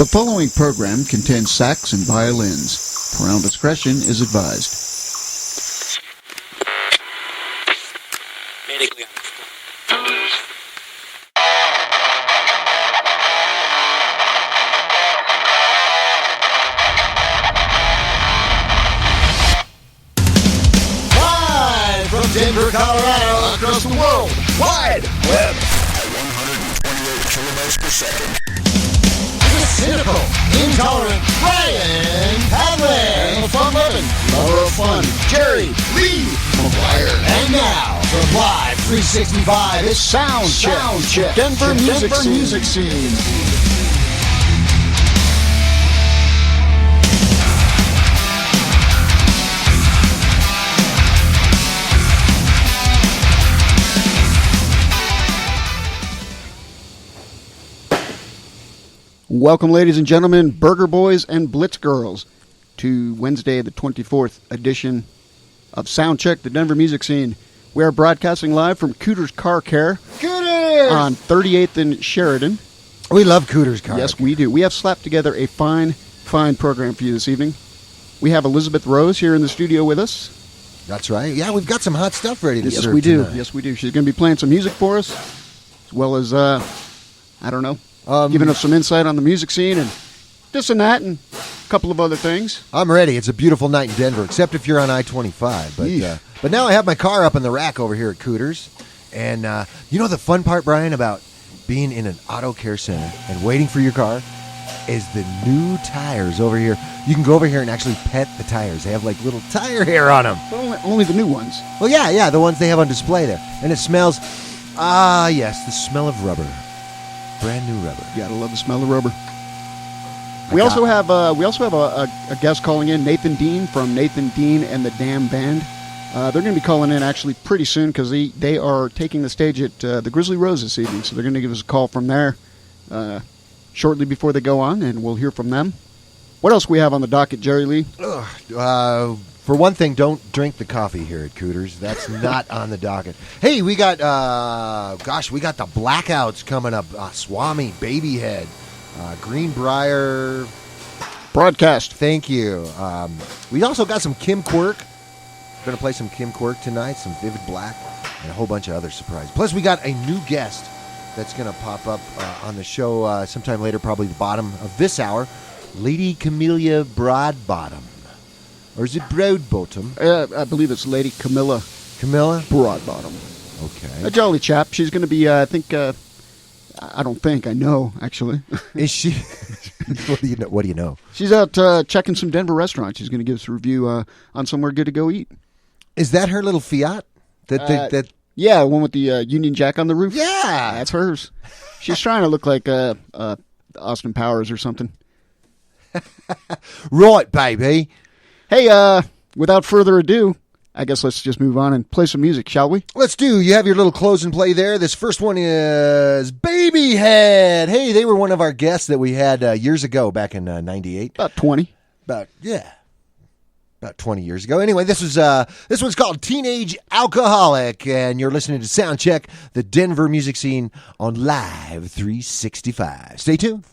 The following program contains sax and violins. Parental discretion is advised. Medically Live from Denver, Colorado, across the world, wide web at 128 kilobytes per second. The cynical, intolerant Brian Padley, and the fun-loving lover of fun, Jerry Lee McGuire. And now, from Live 365, it's Soundcheck, Denver music scene. Welcome, ladies and gentlemen, Burger Boys and Blitz Girls, to Wednesday, the 24th edition of Soundcheck, the Denver music scene. We are broadcasting live from Cooter's Car Care on 38th and Sheridan. We love Cooter's Car. Yes, we do. We have slapped together a fine program for you this evening. We have Elizabeth Rose here in the studio with us. That's right. Yeah, we've got some hot stuff ready to serve. Yes, we do. Tonight. Yes, we do. She's going to be playing some music for us, as well as, giving us some insight on the music scene and this and that and a couple of other things. I'm ready. It's a beautiful night in Denver, except if you're on I-25. But now I have my car up in the rack over here at Cooter's. And you know the fun part, Brian, about being in an auto care center and waiting for your car is the new tires over here. You can go over here and actually pet the tires. They have like little tire hair on them. But only the new ones. Well, yeah, the ones they have on display there. And it smells, yes, the smell of rubber. Brand new rubber. You gotta love the smell of rubber. We also have a guest calling in, Nathan Dean from Nathan Dean and the Damn Band. They're going to be calling in actually pretty soon because they are taking the stage at the Grizzly Rose this evening. So they're going to give us a call from there shortly before they go on, and we'll hear from them. What else we have on the docket, Jerry Lee? For one thing, don't drink the coffee here at Cooter's. That's not on the docket. Hey, we got the Blackouts coming up. Swami, Babihed, Greenbrier. Broadcast. Thank you. We also got some Kim Quirk. We're going to play some Kim Quirk tonight, some Vivid Black, and a whole bunch of other surprises. Plus, we got a new guest that's going to pop up on the show sometime later, probably the bottom of this hour, Lady Camellia Broadbottom. Or is it Broadbottom? I believe it's Lady Camilla. Camilla? Broadbottom. Okay. A jolly chap. She's going to be, I know, actually. Is she? What do you know? She's out checking some Denver restaurants. She's going to give us a review on somewhere good to go eat. Is that her little Fiat? Yeah, the one with the Union Jack on the roof? Yeah. That's hers. She's trying to look like Austin Powers or something. Right, baby. Hey, without further ado, I guess let's just move on and play some music, shall we? Let's do. You have your little close and play there. This first one is Babihed. Hey, they were one of our guests that we had years ago, back in 98. About 20. About 20 years ago. Anyway, this one's called Teenage Alcoholic, and you're listening to Soundcheck, the Denver music scene on Live 365. Stay tuned.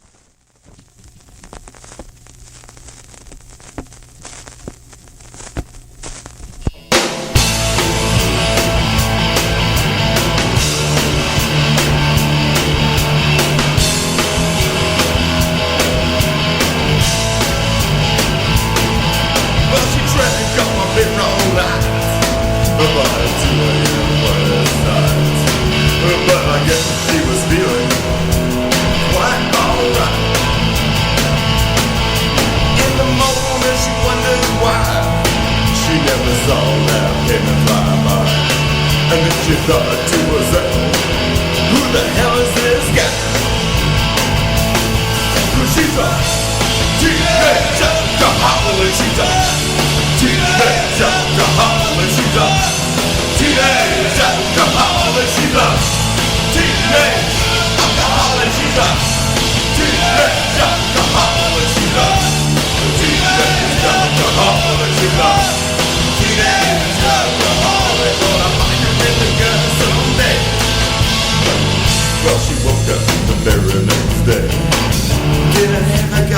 She thought to herself, who the hell is this guy? Cause she's a teenage alcoholic. She's a teenage alcoholic. She's a teenage alcoholic. She's a teenage alcoholic. She's a teenage alcoholic. She's a teenage alcoholic. She's a teenage alcoholic. Gonna find her in the gun someday. Well, she woke up the very next day. Didn't have a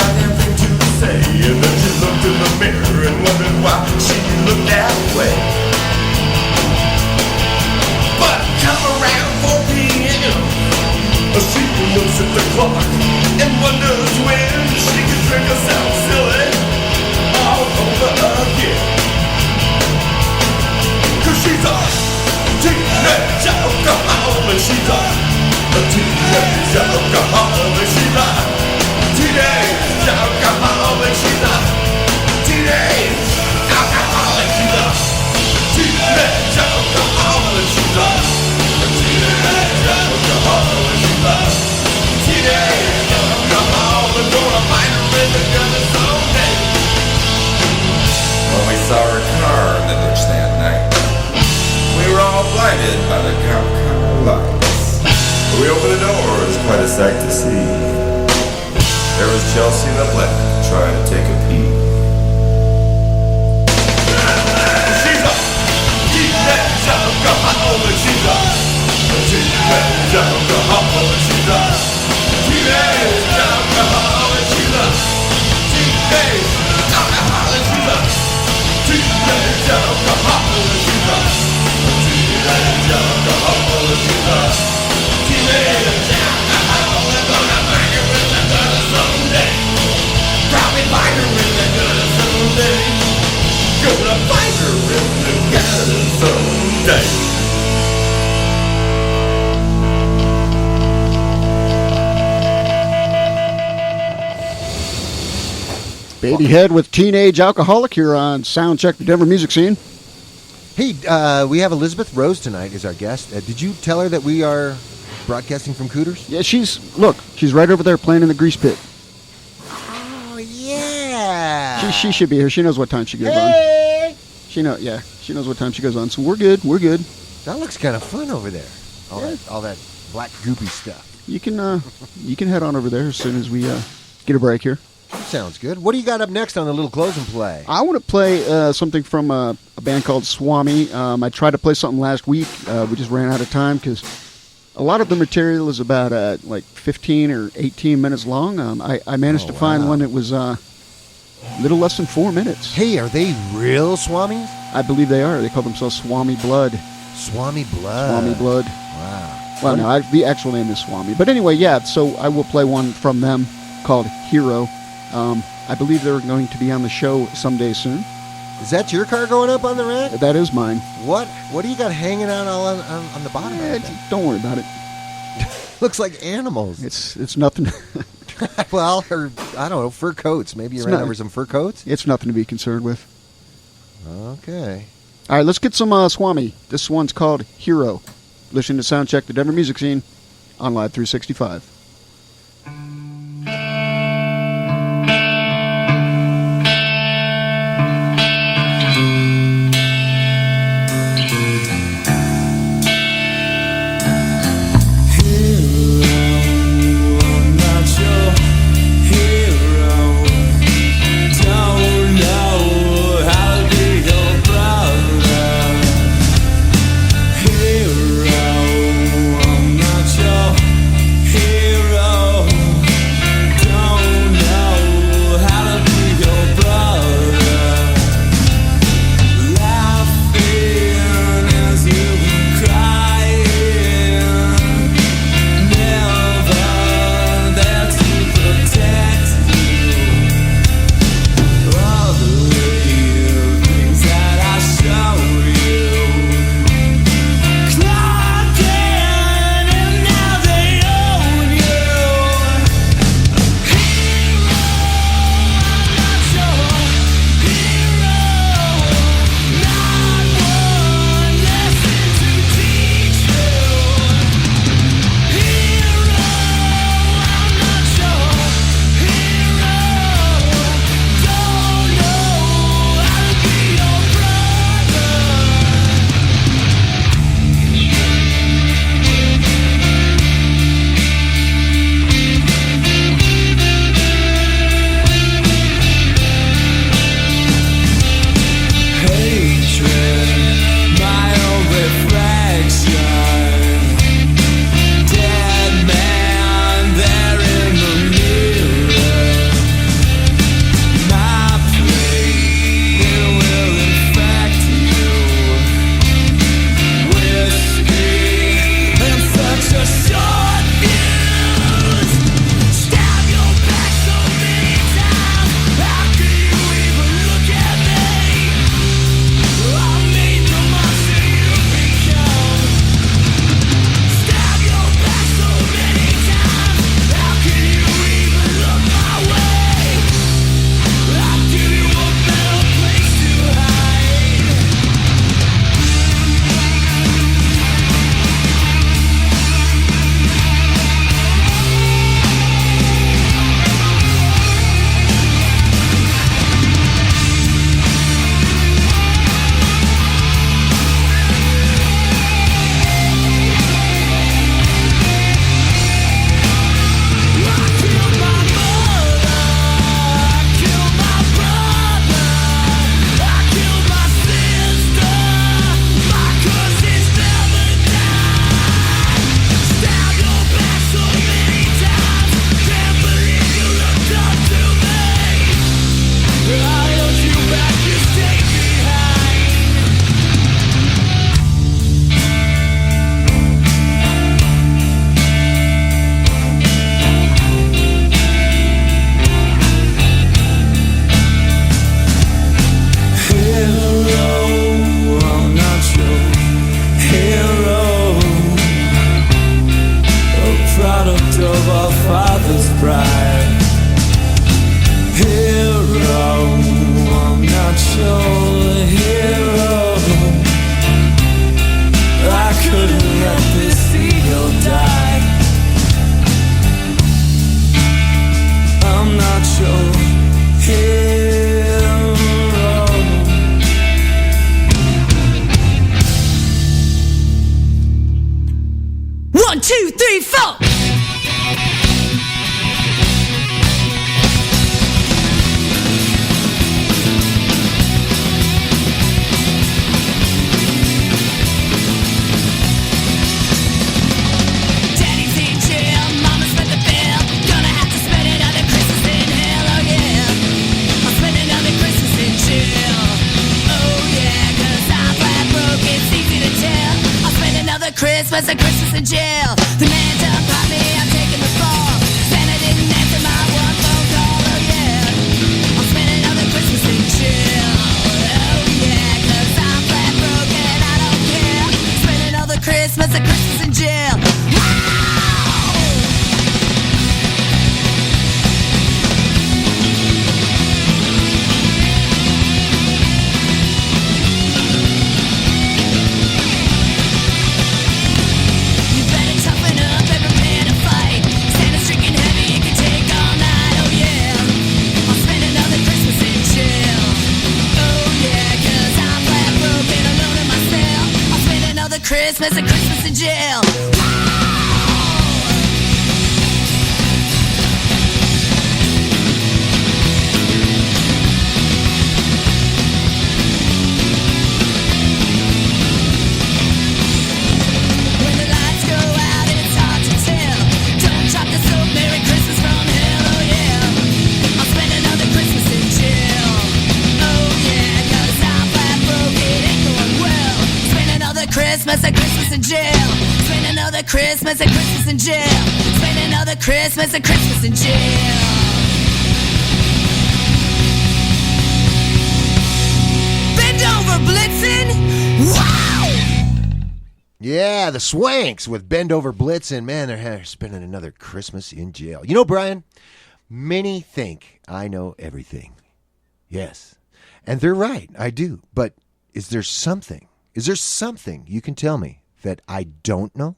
clock and wonders when she can drink herself silly all over again. 'Cause she's a teenage alcoholic, she's a teenage alcoholic, she's a teenage alcoholic, she's a teenage alcoholic, she's a teenage alcoholic, she's a teenage alcoholic, she's a teenage alcoholic, gonna find her in the gutter someday. When we saw her car in the ditch that night, we were all blinded by the car lights. We opened the door, it was quite a sight to see. There was Chelsea the Black trying to take a pee. She's a teenage alcoholic, she's a teenage alcoholic, she's a teenage alcoholic, she's a teenage alcoholic, she's a teenage alcoholic, she's a teenage alcoholic, she's a teenage alcoholic, gonna find her in the gutter someday. Probably find her in the gutter someday. Gonna find her in the gutter someday. Babihed with Teenage Alcoholic here on Soundcheck, the Denver music scene. Hey, we have Elizabeth Rose tonight as our guest. Did you tell her that we are broadcasting from Cooters? Yeah, she's right over there playing in the grease pit. Oh, yeah. She should be here. She knows what time she goes on. She knows what time she goes on. So we're good. That looks kind of fun over there. All that black goopy stuff. You can head on over there as soon as we get a break here. Sounds good. What do you got up next on the little close and play? I want to play something from a band called Swami. I tried to play something last week. We just ran out of time because a lot of the material is about like 15 or 18 minutes long. I managed to find one that was a little less than 4 minutes. Hey, are they real Swamis? I believe they are. They call themselves Swami Blood. Swami Blood. Swami Blood. Wow. Well, no, the actual name is Swami. But anyway, yeah, so I will play one from them called Hero. I believe they're going to be on the show someday soon. Is that your car going up on the rack? That is mine. What do you got hanging out all on the bottom of it? Don't worry about it. Looks like animals. It's nothing. Well, or I don't know, fur coats. Maybe you ran over some fur coats? It's nothing to be concerned with. Okay. All right, let's get some Swami. This one's called Hero. Listen to Soundcheck, the Denver music scene, on Live 365. Hero, I'm not your hero. 3, 4. Daddy's in jail, Mama spent the bill. Gonna have to spend another Christmas in hell, oh yeah. I'll spend another Christmas in jail. Oh yeah, 'cause I'm flat broke, it's easy to tell. I'll spend another Christmas in jail. The man done caught me, I'm taking the fall. Santa didn't answer my one phone call, oh yeah. I'll spend another Christmas in jail. Oh yeah, 'cause I'm flat broke and I don't care. Spend another Christmas in jail. You better toughen up and prepare to fight. Santa's drinking heavy, it can take all night, oh yeah. I'll spend another Christmas in jail. Oh yeah, 'cause I'm flat broke and alone in my cell. I'll spend another Christmas in jail. When the lights go out and it's hard to tell. Don't drop the soap, Merry Christmas from hell, oh yeah. I'll spend another Christmas in jail. Oh yeah, 'cause I'm flat broke, it ain't going well. Spend another Christmas in jail. Spend another Christmas in jail. Spend another Christmas in jail. Bend over, Blitzen! Wow! Yeah, the Swanks with Bend Over Blitzen. Man, they're spending another Christmas in jail. You know, Brian, many think I know everything. Yes. And they're right, I do. But is there something you can tell me that I don't know?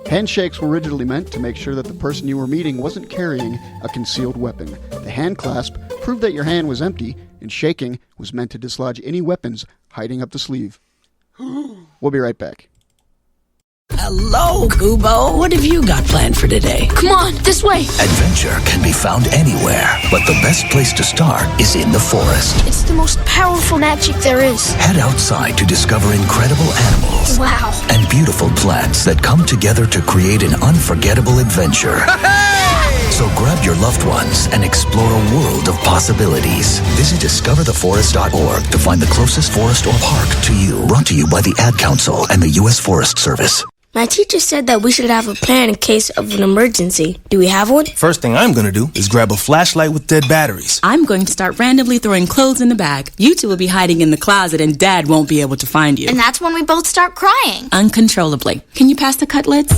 Handshakes were originally meant to make sure that the person you were meeting wasn't carrying a concealed weapon. The hand clasp proved that your hand was empty, and shaking was meant to dislodge any weapons hiding up the sleeve. We'll be right back. Hello, Kubo. What have you got planned for today? Come on, this way. Adventure can be found anywhere, but the best place to start is in the forest. It's the most powerful magic there is. Head outside to discover incredible animals Wow. and beautiful plants that come together to create an unforgettable adventure. So grab your loved ones and explore a world of possibilities. Visit discovertheforest.org to find the closest forest or park to you. Brought to you by the Ad Council and the U.S. Forest Service. My teacher said that we should have a plan in case of an emergency. Do we have one? First thing I'm gonna do is grab a flashlight with dead batteries. I'm going to start randomly throwing clothes in the bag. You two will be hiding in the closet and Dad won't be able to find you. And that's when we both start crying. Uncontrollably. Can you pass the cutlets?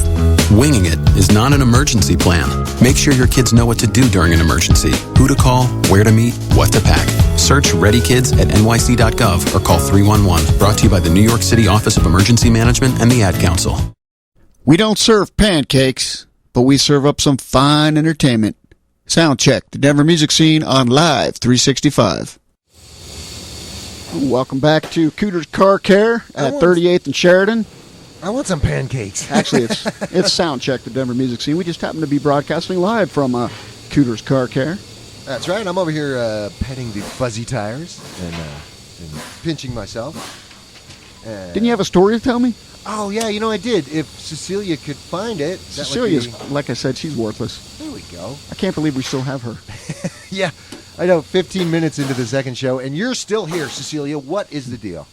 Winging it is not an emergency plan. Make sure your kids know what to do during an emergency, who to call, where to meet, what to pack. Search Ready Kids at nyc.gov or call 311. Brought to you by the New York City Office of Emergency Management and the Ad Council. We don't serve pancakes, but we serve up some fine entertainment. Soundcheck, the Denver music scene on Live 365. Welcome back to Cooter's Car Care at 38th and Sheridan. I want some pancakes. Actually, it's Soundcheck, the Denver music scene. We just happen to be broadcasting live from Cooter's Car Care. That's right. I'm over here petting the fuzzy tires and pinching myself. Didn't you have a story to tell me? Oh, yeah, I did. If Cecilia could find it. Cecilia's, like I said, she's worthless. There we go. I can't believe we still have her. Yeah, I know, 15 minutes into the second show, and you're still here, Cecilia. What is the deal?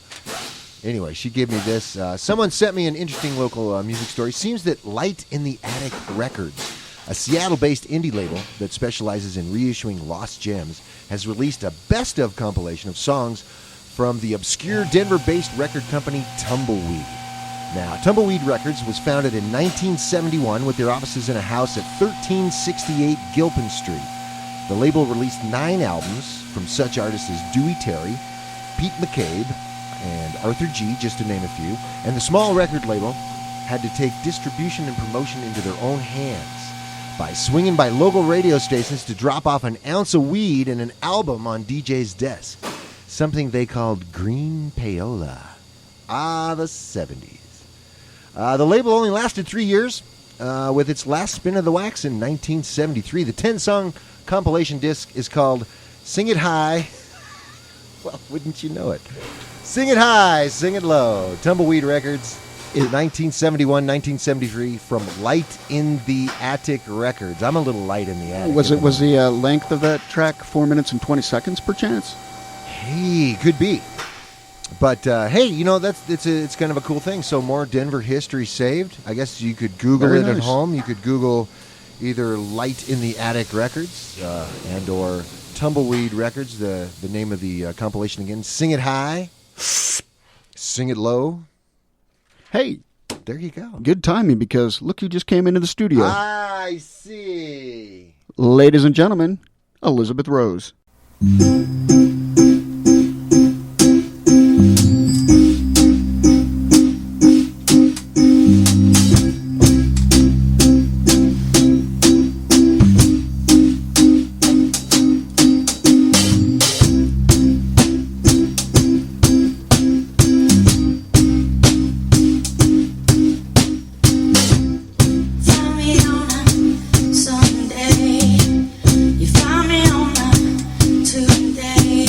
Anyway, she gave me this. Someone sent me an interesting local music story. Seems that Light in the Attic Records, a Seattle-based indie label that specializes in reissuing lost gems, has released a best-of compilation of songs from the obscure Denver-based record company Tumbleweed. Now, Tumbleweed Records was founded in 1971 with their offices in a house at 1368 Gilpin Street. The label released 9 albums from such artists as Dewey Terry, Pete McCabe, and Arthur G., just to name a few. And the small record label had to take distribution and promotion into their own hands by swinging by local radio stations to drop off an ounce of weed and an album on DJ's desk, something they called Green Payola. Ah, the 70s. The label only lasted 3 years, with its last spin of the wax in 1973. The 10-song compilation disc is called Sing It High. Well, wouldn't you know it? Sing It High, Sing It Low. Tumbleweed Records, 1971, 1973, from Light in the Attic Records. I'm a little light in the attic. Was the length of that track 4 minutes and 20 seconds, perchance? Hey, could be. But hey, you know, it's kind of a cool thing. So more Denver history saved. I guess you could Google Very it at nice. home. You could Google either Light in the Attic Records and or Tumbleweed Records. The name of the compilation again. Sing It High, Sing It Low. Hey, there you go. Good timing because look who just came into the studio. I see. Ladies and gentlemen, Elizabeth Rose. Sunday, you find me on a Tuesday.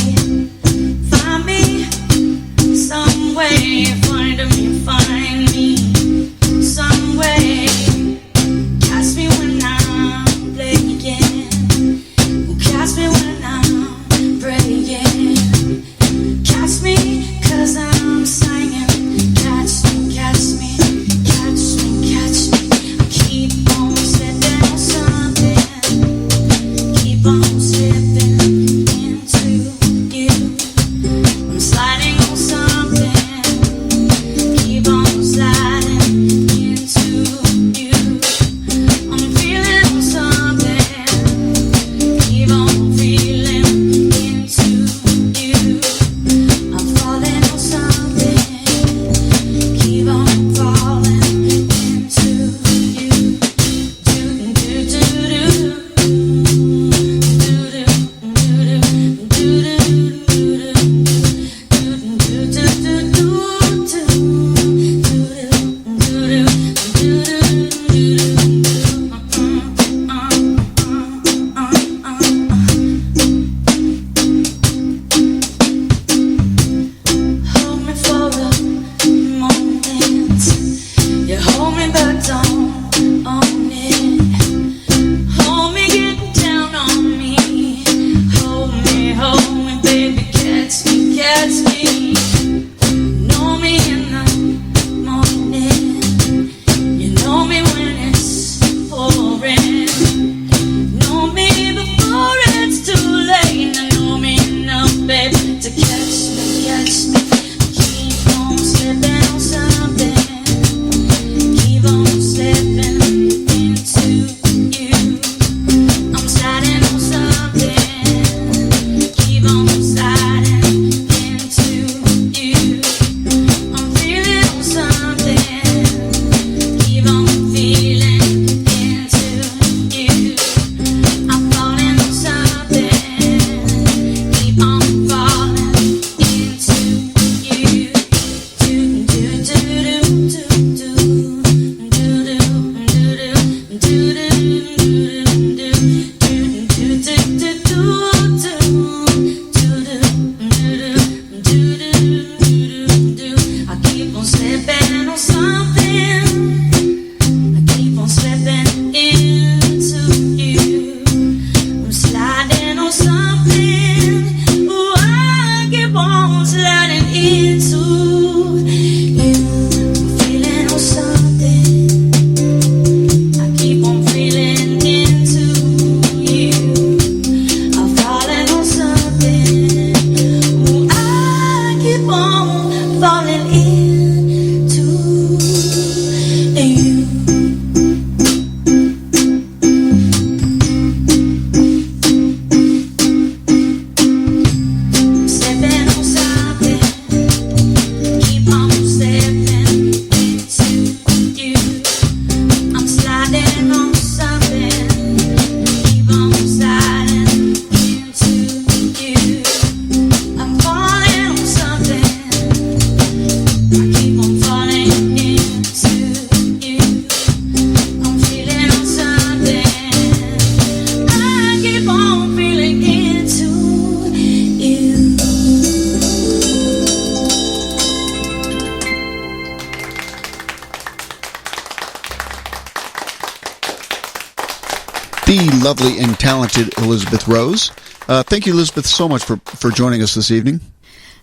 lovely and talented Elizabeth Rose. Thank you, Elizabeth, so much for joining us this evening.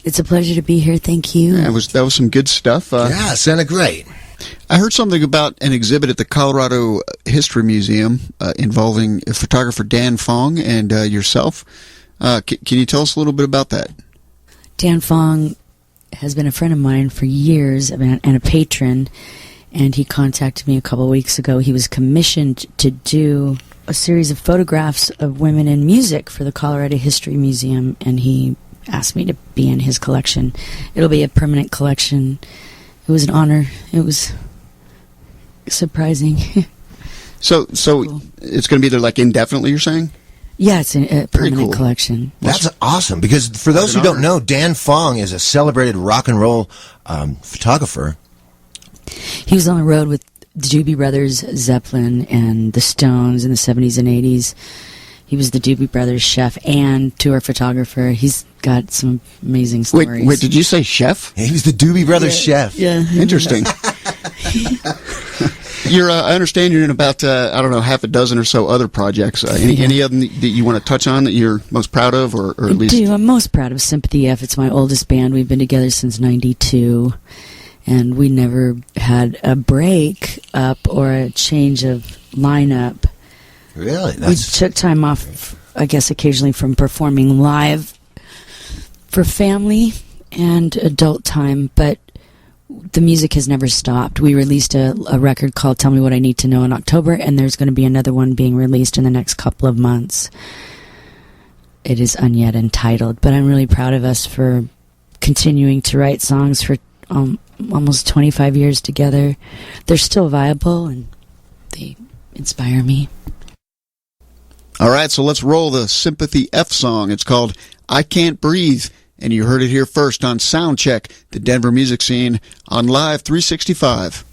It's a pleasure to be here. Thank you. That was some good stuff. Yeah, sounded great. I heard something about an exhibit at the Colorado History Museum involving photographer Dan Fong and yourself. Can you tell us a little bit about that? Dan Fong has been a friend of mine for years and a patron, and he contacted me a couple of weeks ago. He was commissioned to do a series of photographs of women in music for the Colorado History Museum, and he asked me to be in his collection. It'll be a permanent collection. It was an honor. It was surprising. So cool. It's going to be there like indefinitely, you're saying? Yeah, it's a permanent cool. collection. That's awesome, because for those who don't know, Dan Fong is a celebrated rock and roll photographer. He was on the road with the Doobie Brothers, Zeppelin, and the Stones in the 70s and 80s. He was the Doobie Brothers chef and tour photographer. He's got some amazing stories. Wait, did you say chef? He was the Doobie Brothers chef. Yeah. Interesting. I understand you're in about, half a dozen or so other projects. Any of them that you want to touch on that you're most proud of, or at least? I'm most proud of Sympathy F. It's my oldest band. We've been together since '92, and we never had a break up or a change of lineup. Really? We took time off, I guess, occasionally from performing live for family and adult time, but the music has never stopped. We released a record called Tell Me What I Need to Know in October, and there's going to be another one being released in the next couple of months. It is unyet entitled, but I'm really proud of us for continuing to write songs for almost 25 years together. They're still viable, and they inspire me. All right, so let's roll the Sympathy F song. It's called I Can't Breathe. And you heard it here first on Soundcheck, the Denver music scene, on Live 365.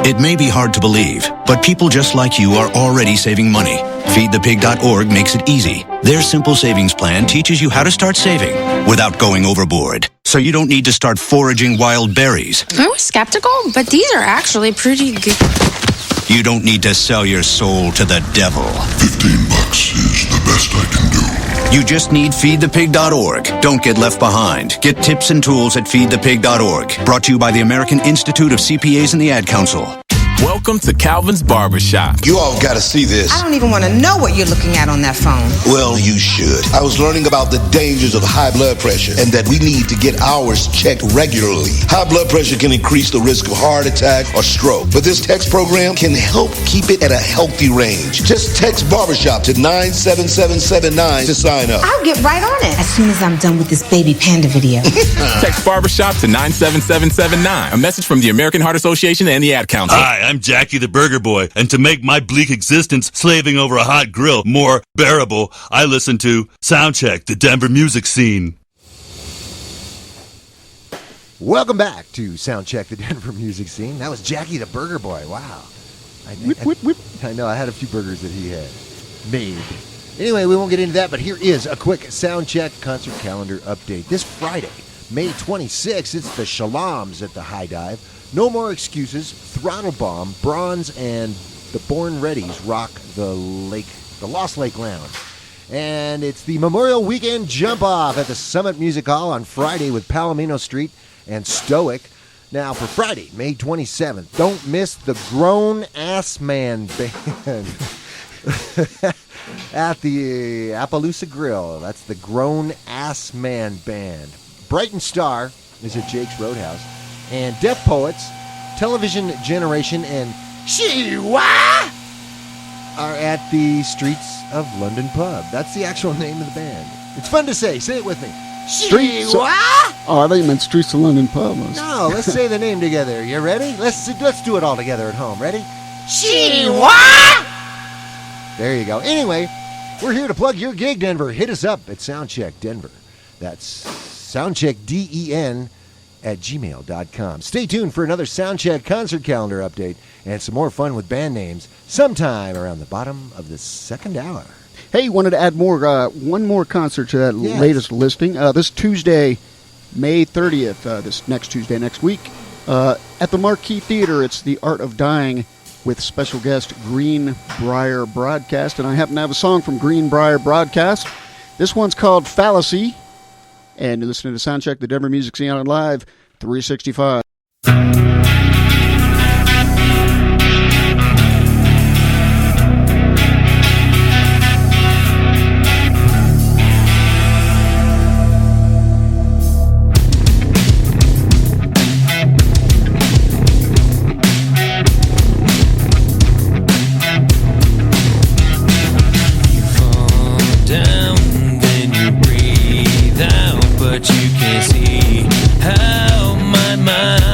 It may be hard to believe, but people just like you are already saving money. FeedThePig.org makes it easy. Their simple savings plan teaches you how to start saving without going overboard. So you don't need to start foraging wild berries. I was skeptical, but these are actually pretty good. You don't need to sell your soul to the devil. $15 is the best I can do. You just need FeedThePig.org. Don't get left behind. Get tips and tools at FeedThePig.org. Brought to you by the American Institute of CPAs and the Ad Council. Welcome to Calvin's Barbershop. You all got to see this. I don't even want to know what you're looking at on that phone. Well, you should. I was learning about the dangers of high blood pressure and that we need to get ours checked regularly. High blood pressure can increase the risk of heart attack or stroke, but this text program can help keep it at a healthy range. Just text Barbershop to 97779 to sign up. I'll get right on it as soon as I'm done with this baby panda video. Text Barbershop to 97779. A message from the American Heart Association and the Ad Council. Hi, I'm Jackie the Burger Boy, and to make my bleak existence slaving over a hot grill more bearable, I listen to Soundcheck, the Denver music scene. Welcome back to Soundcheck, the Denver music scene. That was Jackie the Burger Boy. Wow. I know, I had a few burgers that he had made. Anyway, we won't get into that, but here is a quick Soundcheck concert calendar update. This Friday, May 26th, it's the Shaloms at the High Dive. No More Excuses, Throttle Bomb, Bronze, and the Born Readies rock the Lost Lake Lounge. And it's the Memorial Weekend Jump-Off at the Summit Music Hall on Friday with Palomino Street and Stoic. Now, for Friday, May 27th, don't miss the Grown Ass Man Band at the Appaloosa Grill. That's the Grown Ass Man Band. Brighton Star is at Jake's Roadhouse. And Deaf Poets, Television Generation, and Shiwa are at the Streets of London Pub. That's the actual name of the band. It's fun to say. Say it with me. Streets. Shiwa! Oh, I thought you meant Streets of London Pub. No, let's say the name together. You ready? Let's do it all together at home. Ready? Shiwa! There you go. Anyway, we're here to plug your gig, Denver. Hit us up at Soundcheck Denver. That's SoundcheckDEN at gmail.com. Stay tuned for another Soundcheck concert calendar update and some more fun with band names sometime around the bottom of the second hour. Hey, wanted to add one more concert to that latest listing. This Tuesday, May 30th, this next Tuesday next week, at the Marquee Theater, it's The Art of Dying with special guest Greenbrier Broadcast, and I happen to have a song from Greenbrier Broadcast. This one's called Fallacy. And you're listening to Soundcheck, the Denver Music Scene on Live 365. But you can't see how my mind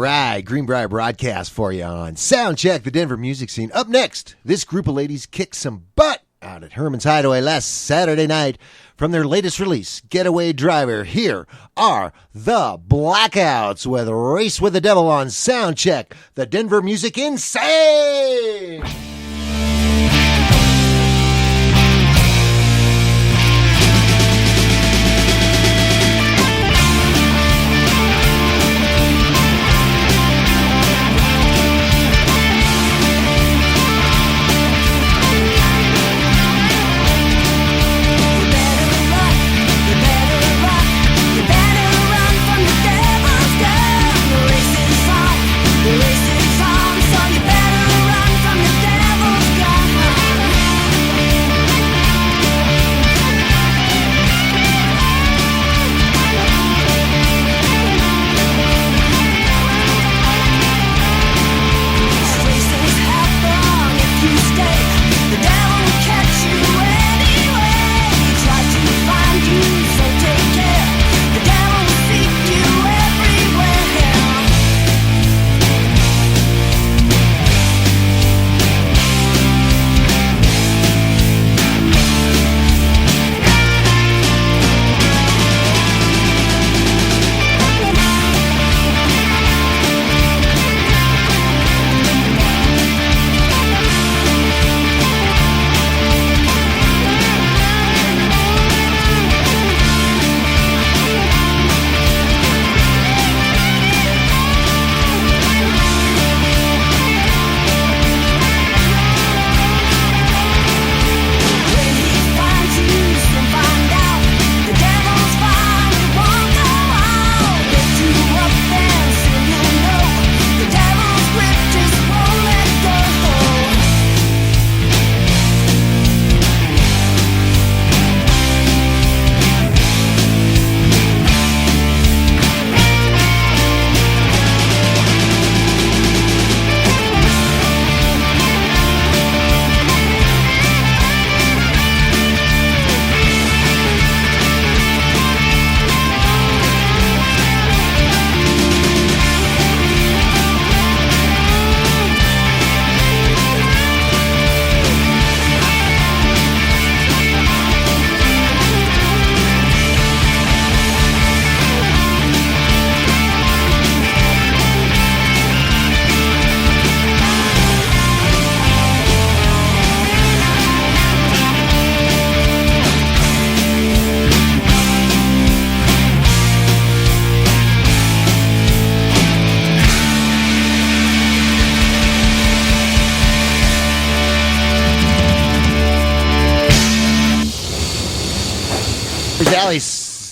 right, Greenbrier broadcast for you on Soundcheck, the Denver music scene. Up next, this group of ladies kicked some butt out at Herman's Hideaway last Saturday night from their latest release, Getaway Driver. Here are the Blackouts with Race with the Devil on Soundcheck, the Denver music insane.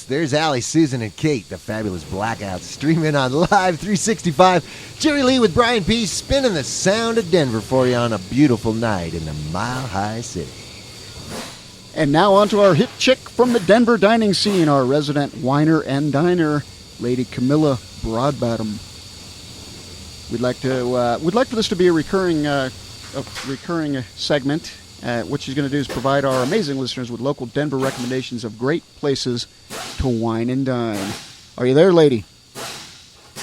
There's Allie, Susan, and Kate, the fabulous Blackouts, streaming on Live 365. Jerry Lee with Brian P. spinning the sound of Denver for you on a beautiful night in the Mile High City. And now on to our hit chick from the Denver dining scene, our resident whiner and diner, Lady Camilla Broadbottom. We'd like for this to be a recurring segment. What she's going to do is provide our amazing listeners with local Denver recommendations of great places to wine and dine. Are you there, lady?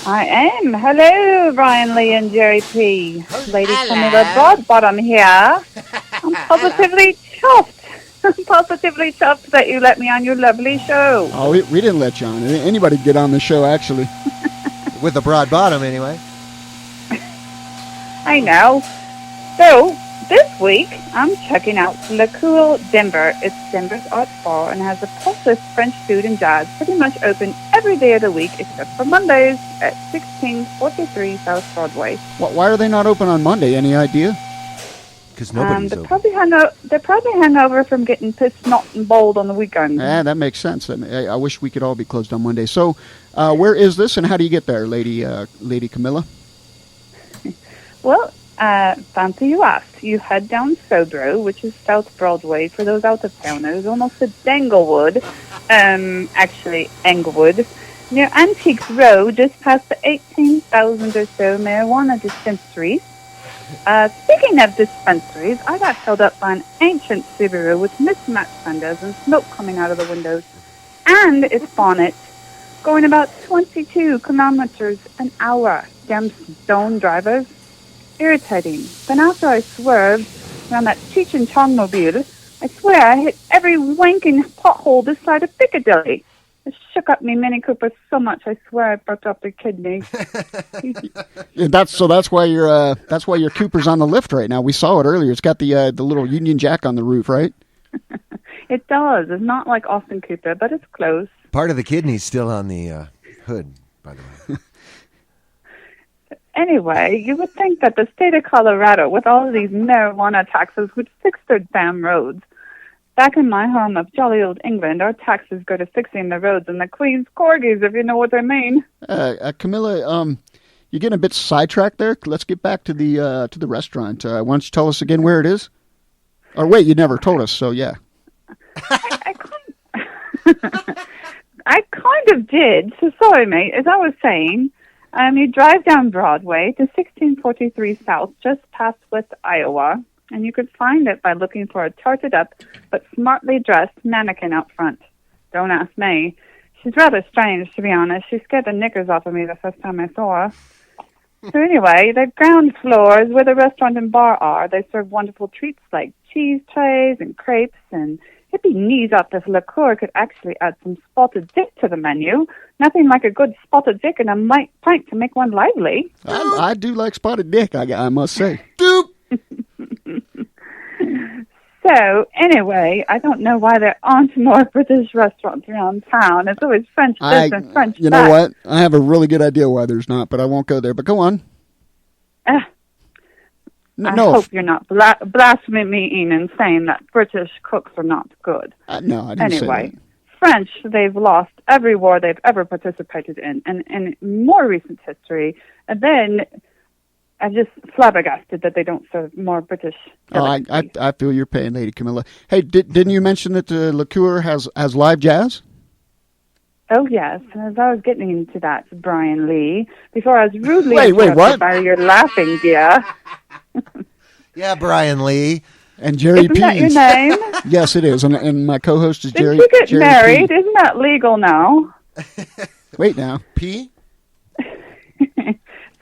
I am. Hello, Brian Lee and Jerry P. Lady Camilla Broadbottom here. I'm positively chuffed. Positively chuffed that you let me on your lovely show. Oh, we didn't let you on. Anybody get on the show, actually. With a broad bottom, anyway. I know. So, this week, I'm checking out Le Cool Denver. It's Denver's art bar and has a pulse of French food and jazz pretty much open every day of the week except for Mondays at 1643 South Broadway. Why are they not open on Monday? Any idea? Because nobody's open. They're probably hungover from getting pissed, snot, and bowled on the weekend. That makes sense. I wish we could all be closed on Monday. So, where is this, and how do you get there, Lady Camilla? Well, fancy you asked. You head down Sobro, which is South Broadway for those out-of-towners, almost to Danglewood, actually Englewood, near Antiques Row, just past the 18,000 or so marijuana dispensaries. Speaking of dispensaries, I got held up by an ancient Subaru with mismatched fenders and smoke coming out of the windows, and its bonnet going about 22 kilometers an hour. Damn stone drivers. Irritating. Then after I swerved around that Cheech and Chong mobile, I swear I hit every wanking pothole this side of Piccadilly. It shook up me Mini Cooper so much I swear I broke up the kidney. Yeah, that's why your Cooper's on the lift right now. We saw it earlier. It's got the little Union Jack on the roof, right? It does. It's not like Austin Cooper, but it's close. Part of the kidney's still on the hood, by the way. Anyway, you would think that the state of Colorado, with all of these marijuana taxes, would fix their damn roads. Back in my home of jolly old England, our taxes go to fixing the roads and the Queen's corgis, if you know what I mean. Camilla, you're getting a bit sidetracked there. Let's get back to the restaurant. Why don't you tell us again where it is? Or wait, you never told us, so yeah. I kind of did. So sorry, mate. As I was saying, you drive down Broadway to 1643 South, just past West Iowa, and you could find it by looking for a tarted up but smartly dressed mannequin out front. Don't ask me. She's rather strange, to be honest. She scared the knickers off of me the first time I saw her. So anyway, the ground floor is where the restaurant and bar are. They serve wonderful treats like cheese trays and crepes, and it'd be neat if this liqueur could actually add some spotted dick to the menu. Nothing like a good spotted dick and a pint to make one lively. I do like spotted dick, I must say. So, anyway, I don't know why there aren't more British restaurants around town. It's always French this and French that. You know what? I have a really good idea why there's not, but I won't go there. But go on. I hope you're not blaspheming and saying that British cooks are not good. No, I didn't say Anyway, that. French, they've lost every war they've ever participated in more recent history. And then I'm just flabbergasted that they don't serve more British. I feel your pain, Lady Camilla. Hey, didn't you mention that the liqueur has live jazz? Oh, yes. As I was getting into that, Brian Lee, before I was rudely Wait, interrupted what? by your laughing gear. Yeah, Brian Lee. And Jerry Isn't that your Pease. name? Yes, it is. And my co-host is Jerry. Did you get Jerry married? Pease. Isn't that legal now? Wait now. P?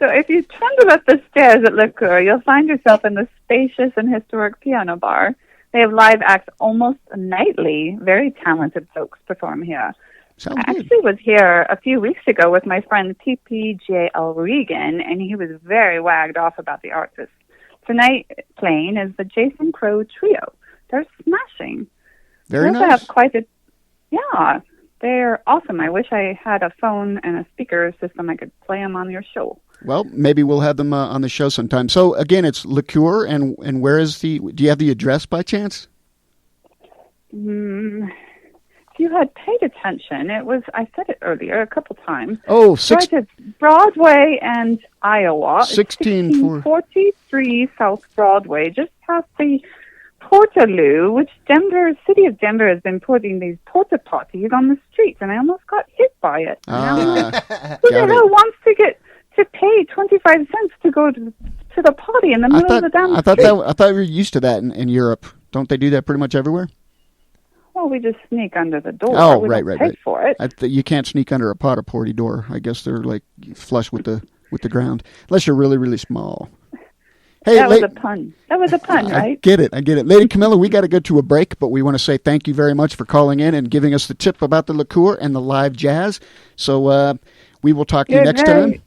So if you trundle up the stairs at Liqueur, you'll find yourself in the spacious and historic piano bar. They have live acts almost nightly. Very talented folks perform here. Sounds I actually was here a few weeks ago with my friend PPJL Regan, and he was very wagged off about the artists. Tonight playing is the Jason Crow Trio. They're smashing. Very they also nice. have quite a... Yeah, they're awesome. I wish I had a phone and a speaker system I could play them on your show. Well, maybe we'll have them on the show sometime. So, again, it's Liqueur, and where is do you have the address by chance? If you had paid attention, I said it earlier a couple times. Oh, Right at Broadway and Iowa. 1643 South Broadway, just past the Portaloo, which City of Denver has been putting these porta potties on the streets, and I almost got hit by it. Who the hell wants to pay 25 cents to go to the potty in the middle of the damn street? I thought we were used to that in Europe. Don't they do that pretty much everywhere? Well, we just sneak under the door. Oh, we right. don't pay for it. You can't sneak under a porta potty door. I guess they're like flush with the ground, unless you're really, really small. Hey, that was a pun. That was a pun, right? I get it. Lady Camilla, we got to go to a break, but we want to say thank you very much for calling in and giving us the tip about the liqueur and the live jazz. So we will talk to you next time.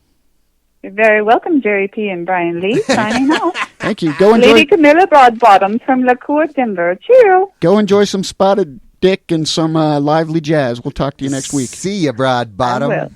You're very welcome, Jerry P. and Brian Lee, signing out. Thank you. Go enjoy. Lady Camilla Broadbottom from Liqueur, Denver. Cheerio. Go enjoy some spotted dick and some lively jazz. We'll talk to you next week. See you, Broadbottom. I will.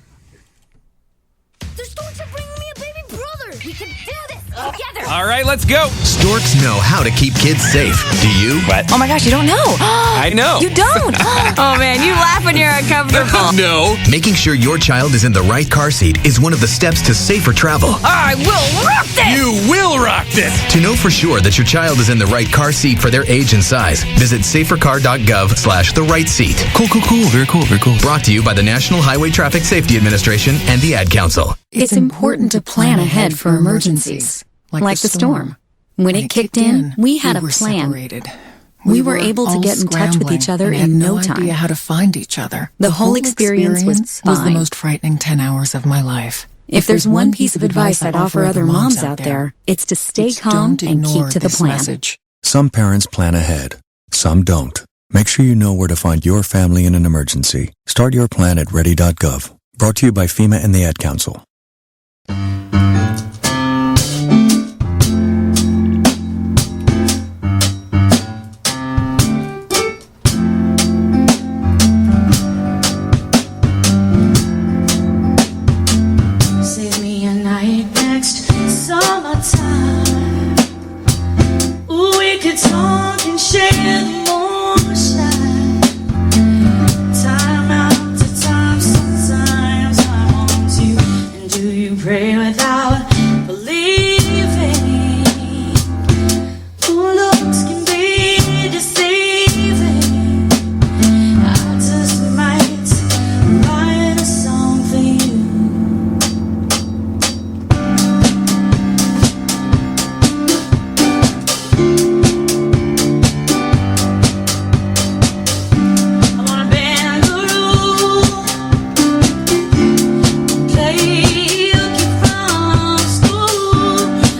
We can do this together. All right, let's go. Storks know how to keep kids safe. Do you? What? Oh my gosh, you don't know. I know. You don't. Oh man, you laugh when you're uncomfortable. No. Making sure your child is in the right car seat is one of the steps to safer travel. I will rock this. You will rock this. To know for sure that your child is in the right car seat for their age and size, visit safercar.gov/the-right-seat. Cool. Very cool. Brought to you by the National Highway Traffic Safety Administration and the Ad Council. It's important to plan ahead for emergencies, like the storm. When it kicked in, we had a plan. We were able to get in touch with each other in no time. Idea how to find each other. The whole experience was the most frightening 10 hours of my life. If there's one piece of advice I'd offer other moms out there, it's to stay calm and keep to the plan. Message. Some parents plan ahead, some don't. Make sure you know where to find your family in an emergency. Start your plan at ready.gov. Brought to you by FEMA and the Ad Council. Save me a night next summertime. Ooh, we could talk and share the moonshine. Time after time, sometimes I want you. And do you pray without believing? Ooh, looks can be deceiving. I just might write a song for you. I wanna bend the rules, play hooky from school.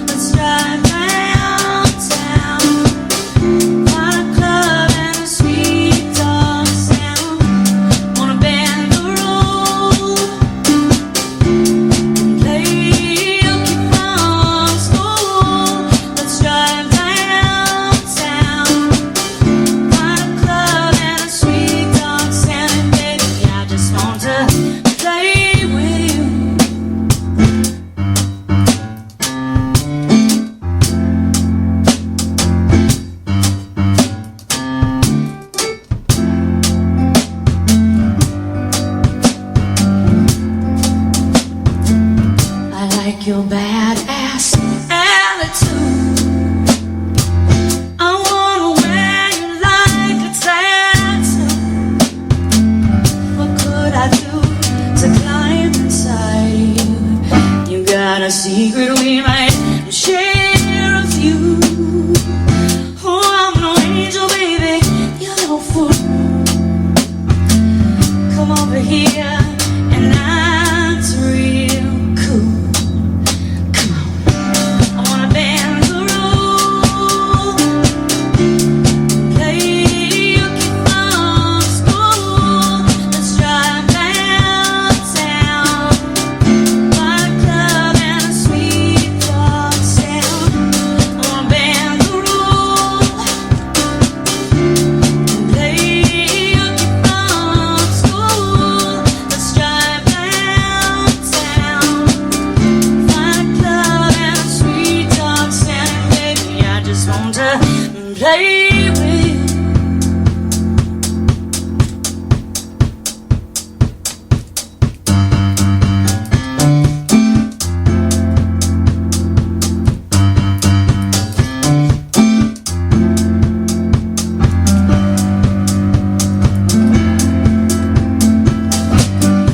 Let's drive downtown, find a club and a sweet talk sound. Wanna bend the rules, play hooky from school. Let's drive downtown, find a club and a sweet talk sound. Baby, I just want to play with you. I like your badass attitude. I wanna wear you like a tattoo. What could I do to climb inside you? You got a secret we might share a few. Oh, I'm no angel, baby, you're no fool. Come over here and act real cool. I wanna bend the rules, play hooky from school. Let's drive downtown, find a club and a sweet talk sound. I wanna bend the rules, play hooky from school. Let's drive downtown, find a club and a sweet talk sound. Baby, I just want to play with you.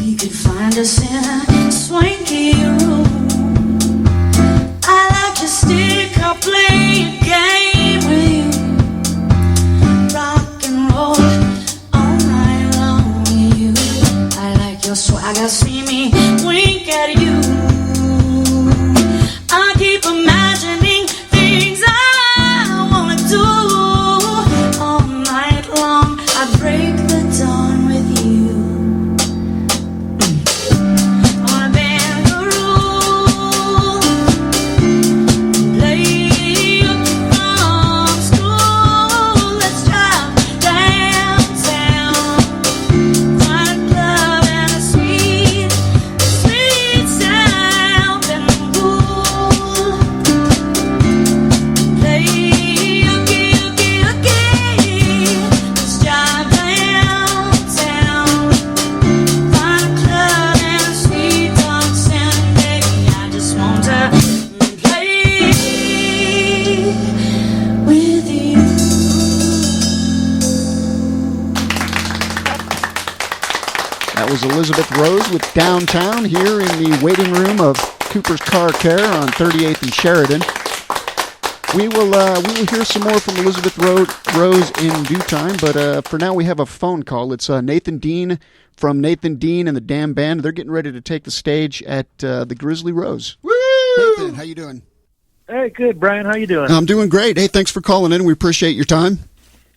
We could find us in a swanky room. I like to stick, I'll play a game with you. Rock and roll all night long with you. I like your swagger, see me wink at you. I keep imagining things I wanna do. All night long, I break the dawn with you. Wanna bend the rules, play hooky from school. Let's drive downtown, find a club and a sweet, sweet sound. Bend the rules, play hooky, hooky, hooky. Let's drive downtown, find a club and a sweet talk sound. Baby, I just want to play with you. That was Elizabeth Rose with Downtown here in the waiting room of Cooper's Car Care on 38th and Sheridan. We will hear some more from Elizabeth Rose in due time, but for now we have a phone call. It's Nathan Dean from Nathan Dean and the Damn Band. They're getting ready to take the stage at the Grizzly Rose. Woo! Nathan, how you doing? Hey, good, Brian. How you doing? I'm doing great. Hey, thanks for calling in. We appreciate your time.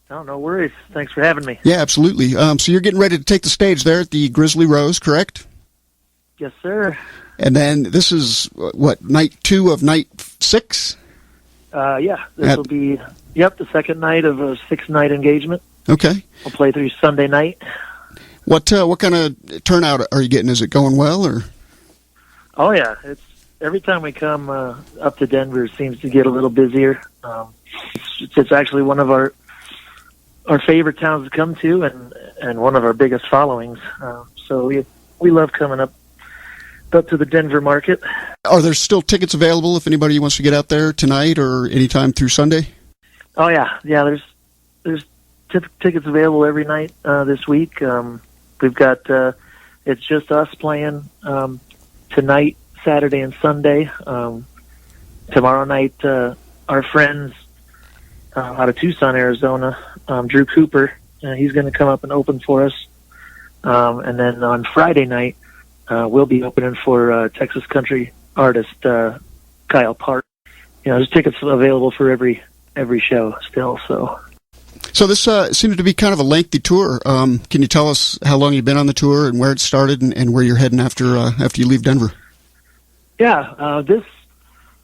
Oh, no worries. Thanks for having me. Yeah, absolutely. So you're getting ready to take the stage there at the Grizzly Rose, correct? Yes, sir. And then this is, what, night 2 of night 6? Yeah, this will be, the second night of a 6-night engagement. Okay. We'll play through Sunday night. What kind of turnout are you getting? Is it going well, or? Oh, yeah. It's every time we come up to Denver, it seems to get a little busier. It's actually one of our favorite towns to come to, and one of our biggest followings. So we love coming up to the Denver market. Are there still tickets available if anybody wants to get out there tonight or anytime through Sunday? Oh yeah. There's tickets available every night this week. We've got it's just us playing tonight, Saturday, and Sunday. Tomorrow night, our friends out of Tucson, Arizona, Drew Cooper, he's going to come up and open for us. And then on Friday night, we'll be opening for Texas country artist Kyle Park. There's tickets available for every show still. So this seems to be kind of a lengthy tour. Can you tell us how long you've been on the tour and where it started and where you're heading after you leave Denver? Yeah,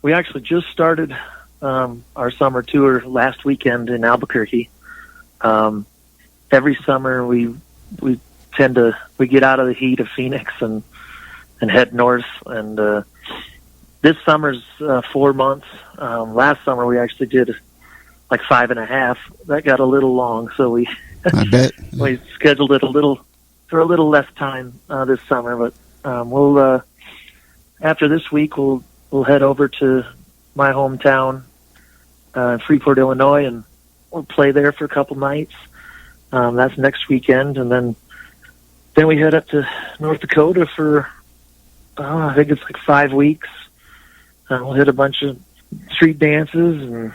we actually just started our summer tour last weekend in Albuquerque. Every summer we get out of the heat of Phoenix and head north. And this summer's 4 months. Last summer we actually did like 5.5. That got a little long, so I bet we scheduled it a little less time this summer. But we'll after this week we'll head over to my hometown, Freeport, Illinois, and we'll play there for a couple nights. That's next weekend, and then we head up to North Dakota for, I think it's like 5 weeks. We'll hit a bunch of street dances and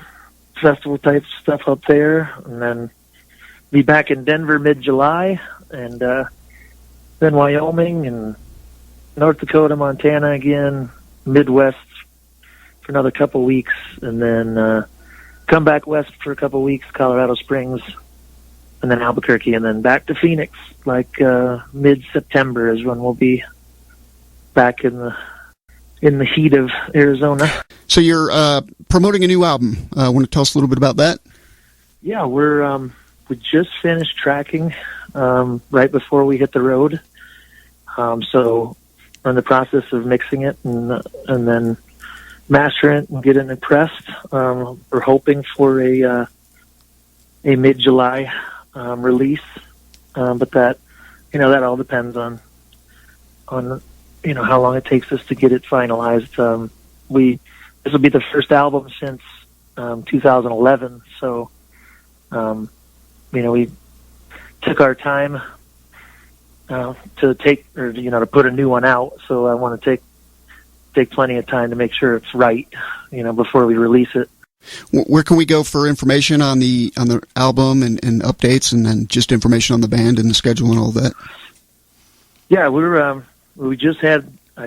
festival-type stuff up there, and then be back in Denver mid-July, and then Wyoming and North Dakota, Montana again, Midwest for another couple weeks, and then come back west for a couple weeks, Colorado Springs, and then Albuquerque, and then back to Phoenix, like mid-September is when we'll be back in the heat of Arizona. So you're promoting a new album. Want to tell us a little bit about that? Yeah, we just finished tracking right before we hit the road. So we're in the process of mixing it and then mastering it and getting it pressed. We're hoping for a mid-July release, but that all depends on how long it takes us to get it finalized. This will be the first album since 2011, so we took our time to put a new one out. So I want to take plenty of time to make sure it's right, before we release it. Where can we go for information on the album and updates, and then just information on the band and the schedule and all that? Yeah, I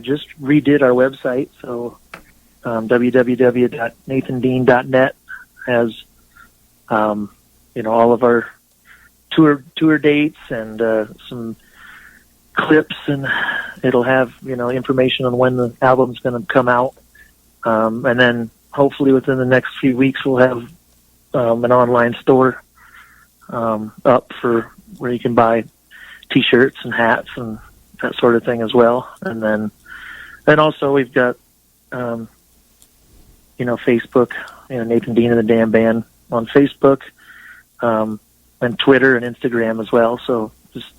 just redid our website, so www.nathandean.net has all of our tour dates and some clips, and it'll have information on when the album's going to come out, and then hopefully within the next few weeks we'll have an online store up for where you can buy T-shirts and hats and that sort of thing as well. And then also we've got Facebook, Nathan Dean and the Damn Band on Facebook, and Twitter and Instagram as well. So just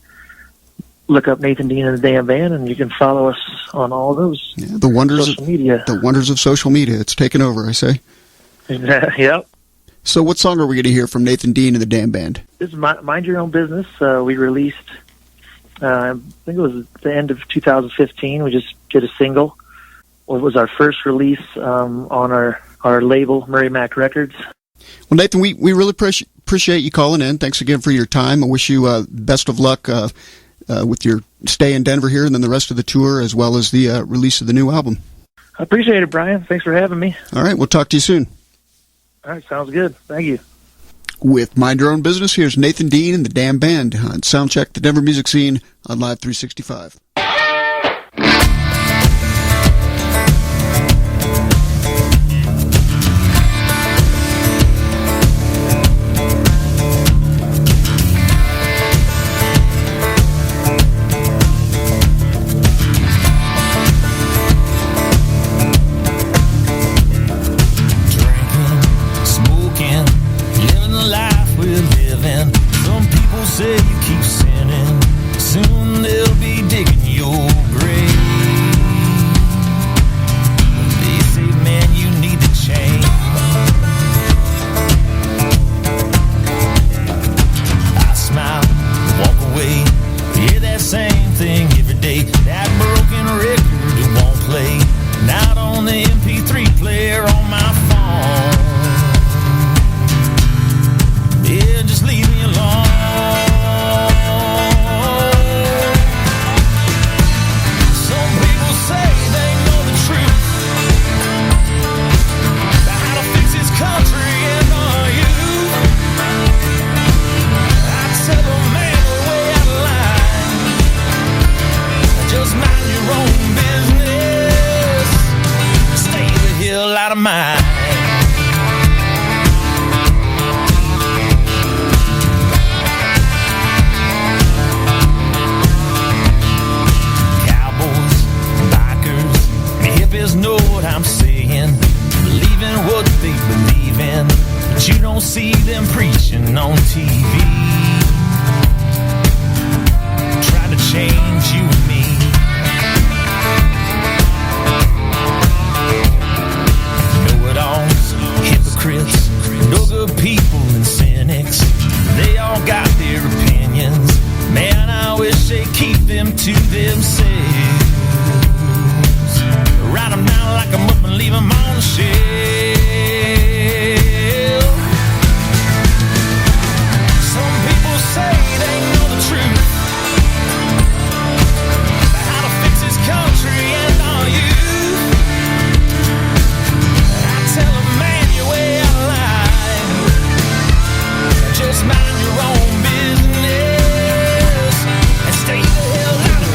look up Nathan Dean and the Damn Band, and you can follow us on all those. Yeah, the wonders social media. The wonders of social media. It's taken over, I say. Yep. So what song are we going to hear from Nathan Dean and the Damn Band? This is Mind Your Own Business. We released, I think it was at the end of 2015. We just did a single. It was our first release on our label, Murray Mac Records. Well, Nathan, we really appreciate you calling in. Thanks again for your time. I wish you best of luck with your stay in Denver here and then the rest of the tour, as well as the release of the new album. I appreciate it, Brian. Thanks for having me. All right, we'll talk to you soon. All right, sounds good. Thank you. With Mind Your Own Business, here's Nathan Dean and the Damn Band on Soundcheck, the Denver music scene on Live 365. Say you keep sinning, soon they'll be digging your grave. They say, man, you need to change. I smile, walk away, hear that same thing every day. That broken record it won't play, not on the MP3 player on my phone. Yeah, just leave me alone. Out of mind. Cowboys, bikers, hippies know what I'm saying. Believe in what they believe in, but you don't see them preaching on TV. Try to change you and me. Hypocrites, no good people and cynics, they all got their opinions. Man, I wish they'd keep them to themselves. Write them down, lock them up, and leave them on the shelf. Some people say they know the truth about how to fix this country and all you. Tell a man your way out of life. Just mind your own business and stay the hell out of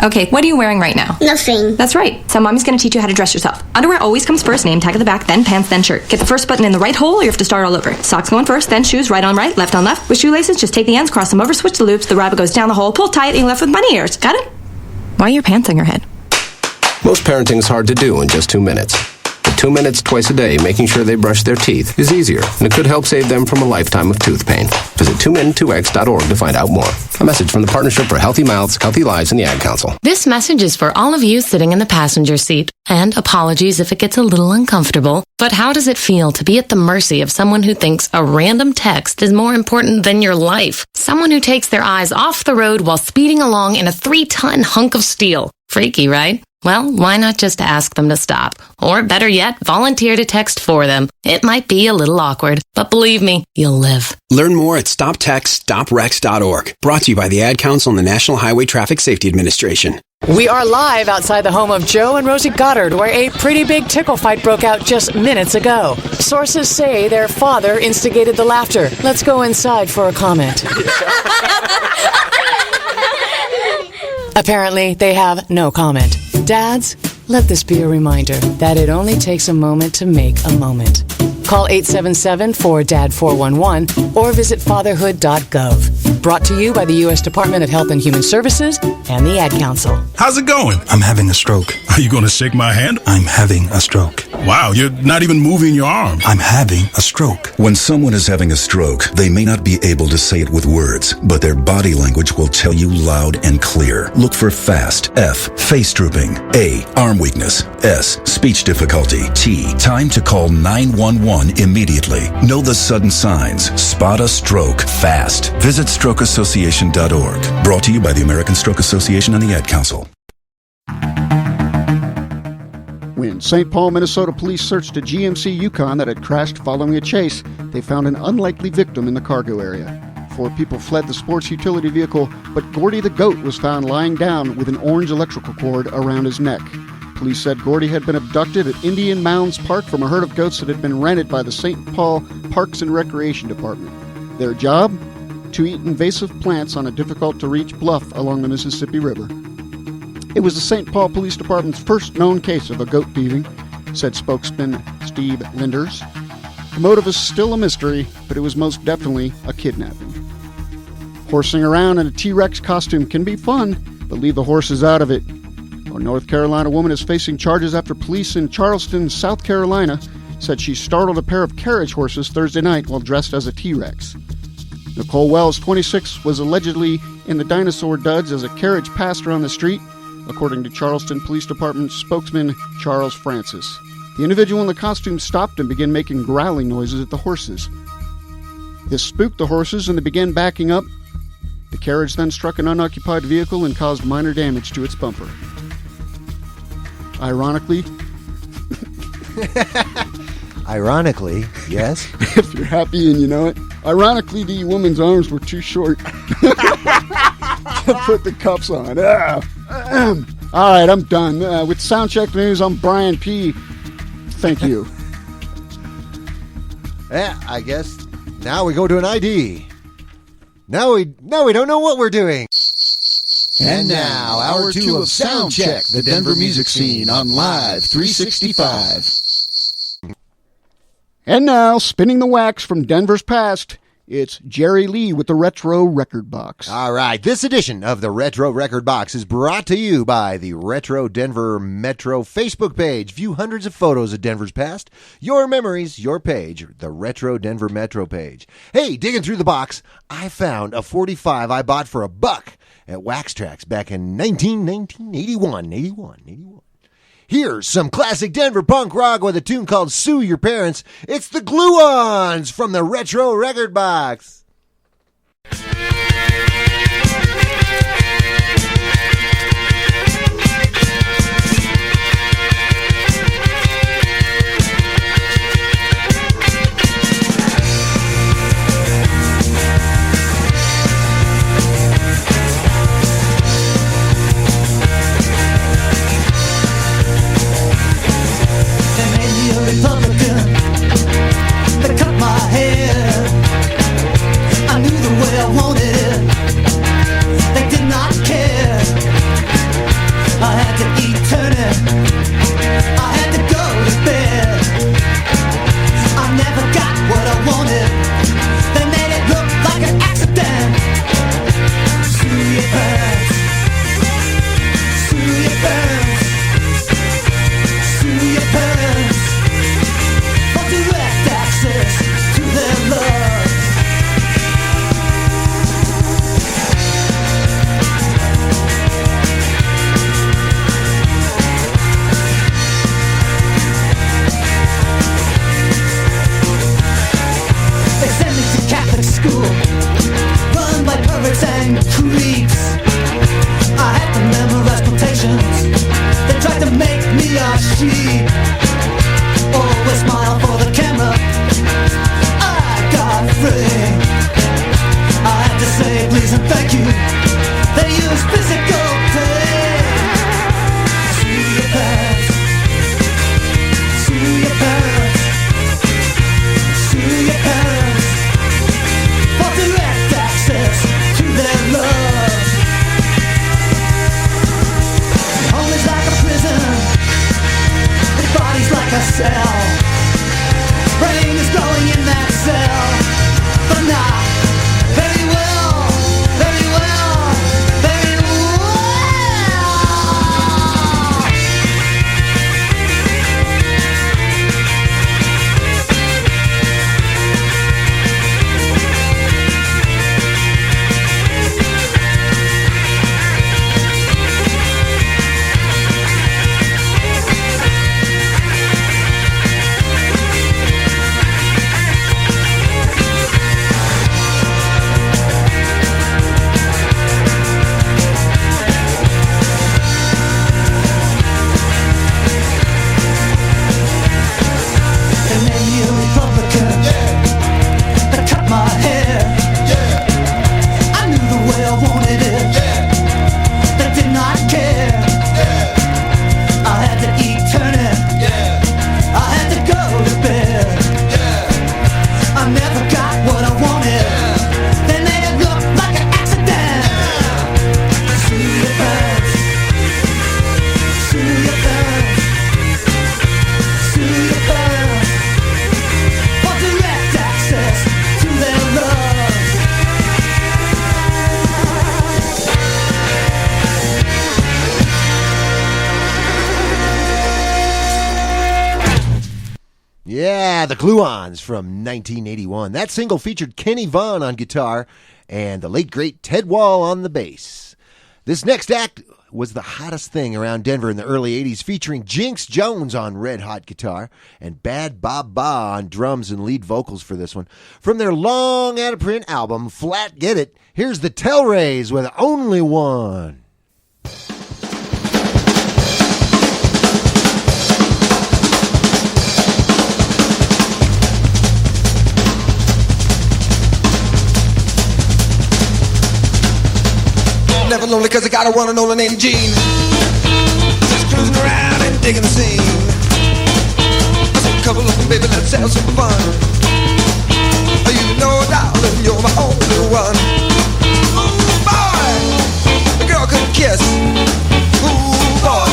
Okay, what are you wearing right now? Nothing. That's right. So mommy's going to teach you how to dress yourself. Underwear always comes first, name tag at the back, then pants, then shirt. Get the first button in the right hole or you have to start all over. Socks going first, then shoes, right on right, left on left. With shoelaces, just take the ends, cross them over, switch the loops, the rabbit goes down the hole, pull tight, and you're left with bunny ears. Got it? Why are your pants on your head? Most parenting is hard to do in just 2 minutes. But 2 minutes twice a day making sure they brush their teeth is easier, and it could help save them from a lifetime of tooth pain. Visit 2min2x.org to find out more. A message from the Partnership for Healthy Mouths, Healthy Lives, and the Ad Council. This message is for all of you sitting in the passenger seat. And apologies if it gets a little uncomfortable. But how does it feel to be at the mercy of someone who thinks a random text is more important than your life? Someone who takes their eyes off the road while speeding along in a 3-ton hunk of steel. Freaky, right? Well, why not just ask them to stop? Or better yet, volunteer to text for them. It might be a little awkward, but believe me, you'll live. Learn more at stoptextstoprex.org. Brought to you by the Ad Council and the National Highway Traffic Safety Administration. We are live outside the home of Joe and Rosie Goddard, where a pretty big tickle fight broke out just minutes ago. Sources say their father instigated the laughter. Let's go inside for a comment. Apparently, they have no comment. Dads, let this be a reminder that it only takes a moment to make a moment. Call 877-4DAD-411 or visit fatherhood.gov. Brought to you by the U.S. Department of Health and Human Services and the Ad Council. How's it going? I'm having a stroke. Are you going to shake my hand? I'm having a stroke. Wow, you're not even moving your arm. I'm having a stroke. When someone is having a stroke, they may not be able to say it with words, but their body language will tell you loud and clear. Look for FAST. F, face drooping. A, arm weakness. S, speech difficulty. T, time to call 911 immediately. Know the sudden signs. Spot a stroke fast. Visit strokeassociation.org. Brought to you by the American Stroke Association and the Ad Council. When St. Paul, Minnesota police searched a GMC Yukon that had crashed following a chase, they found an unlikely victim in the cargo area. 4 people fled the sports utility vehicle, but Gordy the goat was found lying down with an orange electrical cord around his neck. Police said Gordy had been abducted at Indian Mounds Park from a herd of goats that had been rented by the St. Paul Parks and Recreation Department. Their job? To eat invasive plants on a difficult-to-reach bluff along the Mississippi River. It was the St. Paul Police Department's first known case of a goat thieving, said spokesman Steve Linders. The motive is still a mystery, but it was most definitely a kidnapping. Horsing around in a T-Rex costume can be fun, but leave the horses out of it. A North Carolina woman is facing charges after police in Charleston, South Carolina, said she startled a pair of carriage horses Thursday night while dressed as a T-Rex. Nicole Wells, 26, was allegedly in the dinosaur duds as a carriage passed her on the street, according to Charleston Police Department spokesman Charles Francis. The individual in the costume stopped and began making growling noises at the horses. This spooked the horses and they began backing up. The carriage then struck an unoccupied vehicle and caused minor damage to its bumper. Ironically, yes. If you're happy and you know it. Ironically, the woman's arms were too short to put the cuffs on. All right, I'm done. With Soundcheck News, I'm Brian P. Thank you. Yeah, I guess now we go to an ID. Now we don't know what we're doing. And now, hour 2 of Soundcheck, the Denver music scene on Live 365. And now, spinning the wax from Denver's past, it's Jerry Lee with the Retro Record Box. All right, this edition of the Retro Record Box is brought to you by the Retro Denver Metro Facebook page. View hundreds of photos of Denver's past. Your memories, your page, the Retro Denver Metro page. Hey, digging through the box, I found a 45 I bought for $1 at Wax Trax back in 1981. Here's some classic Denver punk rock with a tune called Sue Your Parents. It's the Glue-Ons from the Retro Record Box. Republican, they cut my hair. I knew the way I wanted it. They did not care. I had to eat turning. I had to go to bed. I never got what I wanted. They made it look like an accident. Sue your parents. Sue your parents. Sue your parents. Direct access to their love. cell. Brain is growing in that cell, but not very well, very well, very well. Yeah, the Gluons from 1981. That single featured Kenny Vaughn on guitar and the late great Ted Wall on the bass. This next act was the hottest thing around Denver in the early 80s, featuring Jinx Jones on red hot guitar and Bad Bob Ba on drums and lead vocals for this one. From their long out-of-print album, Flat Get It, here's the Telrays with Only One. Never lonely cause I got a one and only named Jean. Just cruising around and digging the scene. I said, couple of them, baby, let's have some fun. You know, darling, you're my only one. Ooh, boy, the girl could kiss. Ooh, boy,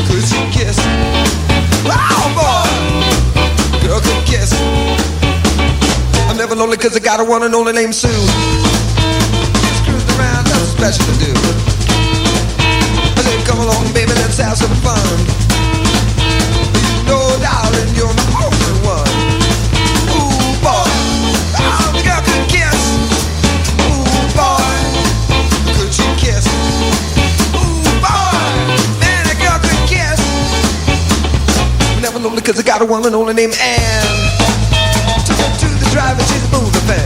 could she kiss? Oh, boy, the girl could kiss. I'm never lonely cause I got a one and only named Sue. Around, nothing special to do. I said, come along, baby, let's have some fun. You know, darling, you're my only one. Ooh, boy, oh, the girl could kiss. Ooh, boy, could she kiss? Ooh, boy, man, that girl could kiss. I'm never lonely cause I got a one and only named Ann. Took her to the drive and she's a movie fan.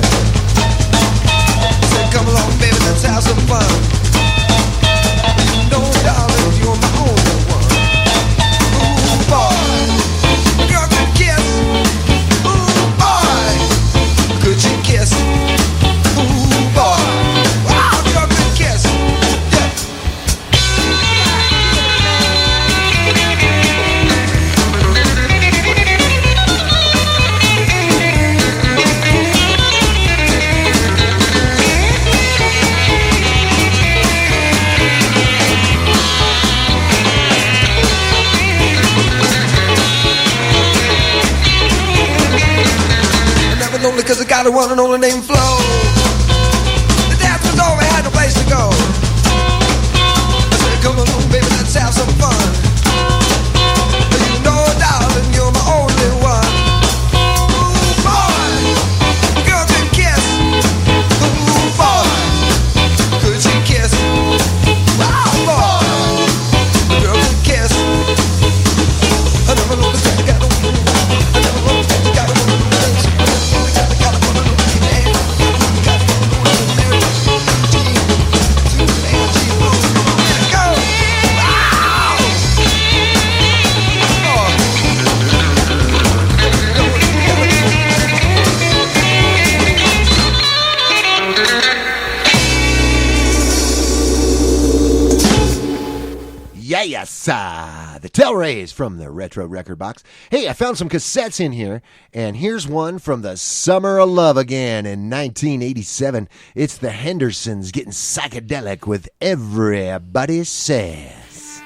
Come along, baby, let's have some fun. You know, darling, you're my only one. Ooh, boy, the girl could kiss. Ooh, boy, could she kiss? Ooh, boy, wow, the girl could kiss. Yeah. Lonely cause I got a one and only named Flo. The dance was over, had no place to go. I said, come along, baby, let's have some fun. You know, darling, you're my only one. Ooh, boy, the girl could kiss. Ooh, boy, could she kiss? Wow, boy, the girl could kiss. I never know this I got a one. I never know this I got a one. Yes, the Telrays from the Retro Record Box. Hey, I found some cassettes in here, and here's one from the Summer of Love again in 1987. It's the Hendersons getting psychedelic with Everybody Says.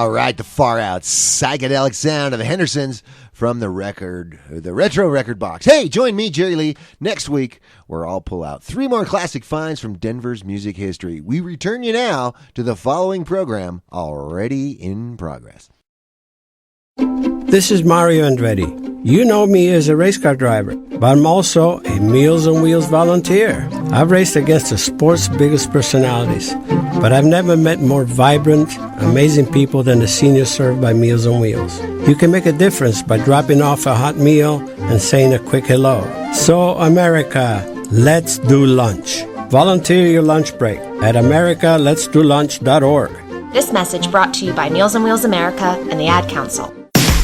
All right, the far out psychedelic sound of the Hendersons from the retro record box. Hey, join me, Jerry Lee, next week where I'll pull out 3 more classic finds from Denver's music history. We return you now to the following program already in progress. This is Mario Andretti. You know me as a race car driver, but I'm also a Meals on Wheels volunteer. I've raced against the sport's biggest personalities, but I've never met more vibrant, amazing people than the seniors served by Meals on Wheels. You can make a difference by dropping off a hot meal and saying a quick hello. So, America, let's do lunch. Volunteer your lunch break at americaletsdolunch.org. This message brought to you by Meals on Wheels America and the Ad Council.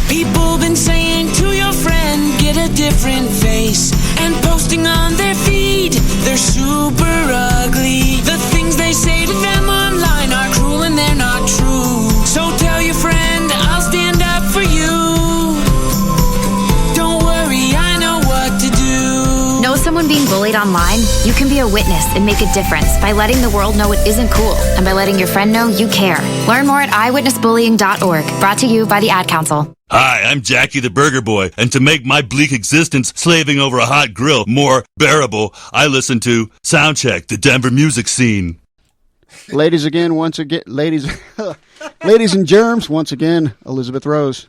People been saying to your friend, get a different face, and posting on their feed, they're super ugly. The things they say to them online are cruel and they're not true. So tell your friend, I'll stand up for you. Don't worry, I know what to do. Know someone being bullied online? You can be a witness and make a difference by letting the world know it isn't cool and by letting your friend know you care. Learn more at eyewitnessbullying.org. Brought to you by the Ad Council. Hi, I'm Jackie the Burger Boy, and to make my bleak existence slaving over a hot grill more bearable, I listen to Soundcheck, the Denver music scene. Ladies and germs, once again, Elizabeth Rose.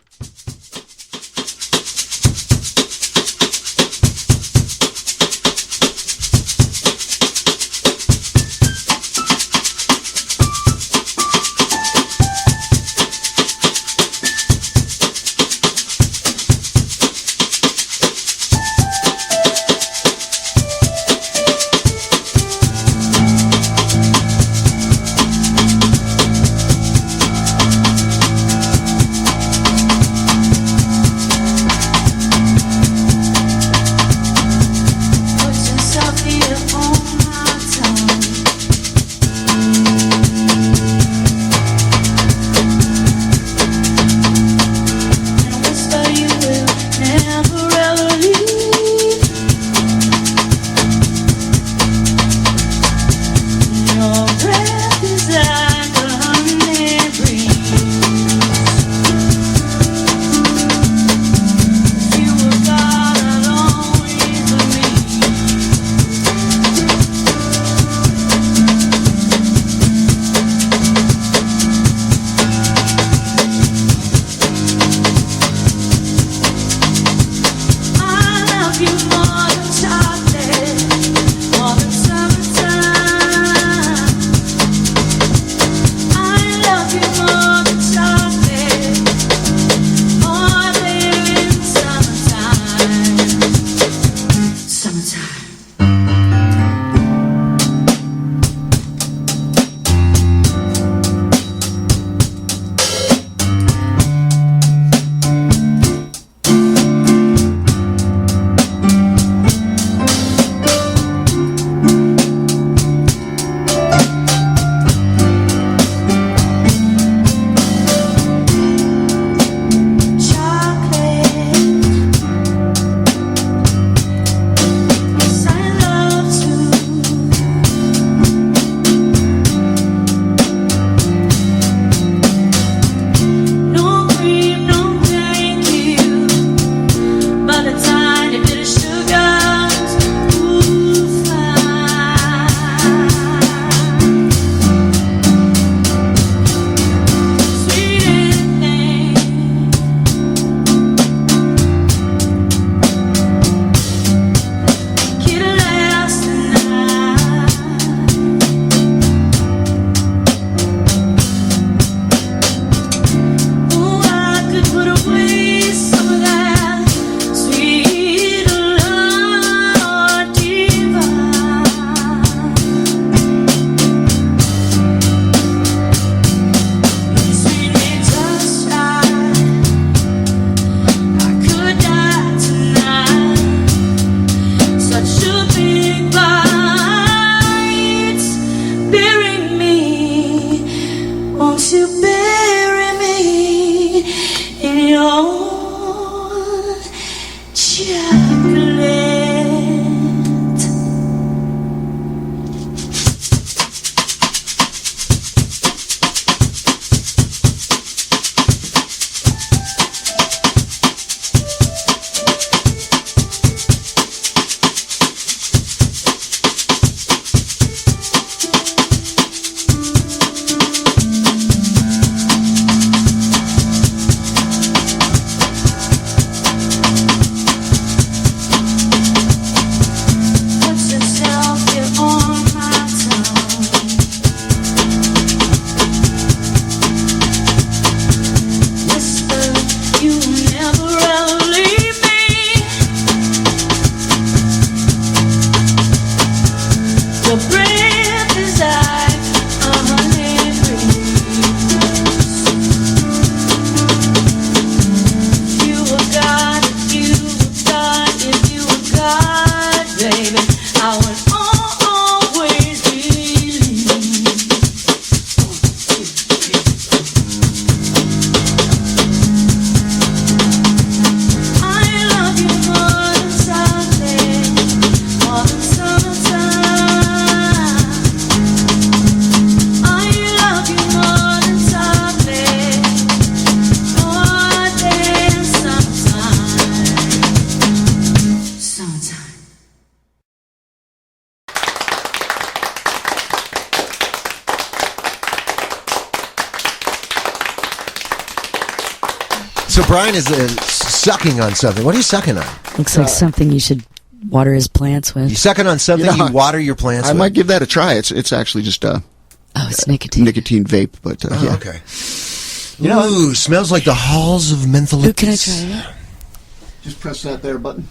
So Brian is sucking on something. What are you sucking on? Looks like something you should water his plants with. You sucking on something you water your plants I with? might give that a try. It's actually just it's nicotine. Nicotine vape, but yeah. Okay. Ooh, smells like the halls of menthol. Ooh, can I try it? Just press that there button.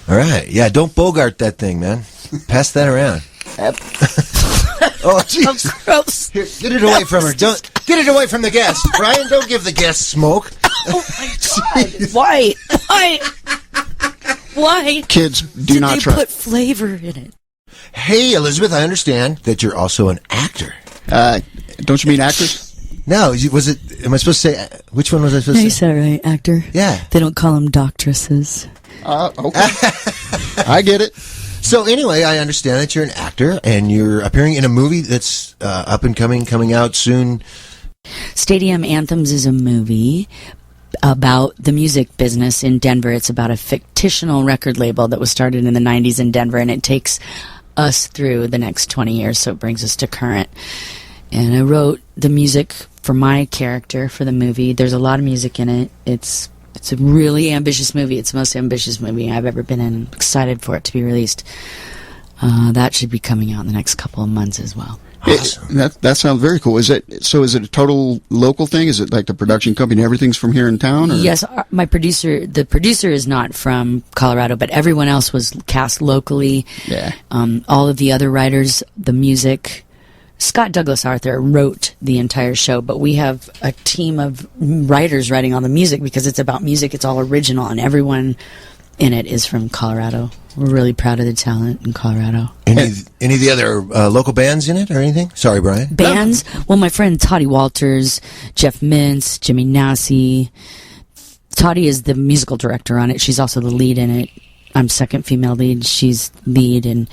All right. Yeah, don't bogart that thing, man. Pass that around. Oh, jeez. Gross. Here, get it away from her. Don't get it away from the guest. Brian, don't give the guest smoke. Oh my God! Why? Why? Kids, do not Did try. they put flavor in it? Hey, Elizabeth, I understand that you're also an actor. Don't you mean actress? No, was it? Am I supposed to say? Which one was I supposed No, to you say? said it right, actor. Yeah. They don't call them doctresses. Okay. I get it. So anyway, I understand that you're an actor and you're appearing in a movie that's up and coming out soon. Stadium Anthems is a movie about the music business in Denver. It's about a fictional record label that was started in the 90s in Denver, and it takes us through the next 20 years, so it brings us to current. And I wrote the music for my character for the movie. There's a lot of music in it. It's a really ambitious movie. It's the most ambitious movie I've ever been in. I'm excited for it to be released. That should be coming out in the next couple of months as well. Awesome. That sounds very cool. Is it a total local thing? Is it like the production company, everything's from here in town? Or? Yes, the producer is not from Colorado, but everyone else was cast locally. Yeah. All of the other writers, the music, Scott Douglas Arthur wrote the entire show, but we have a team of writers writing all the music because it's about music. It's all original, and everyone in it is from Colorado. We're really proud of the talent in Colorado. Any of the other local bands in it or anything? Sorry, Brian. Bands? Well, my friend Toddy Walters, Jeff Mintz, Jimmy Nassi. Toddy is the musical director on it. She's also the lead in it. I'm second female lead. She's lead, and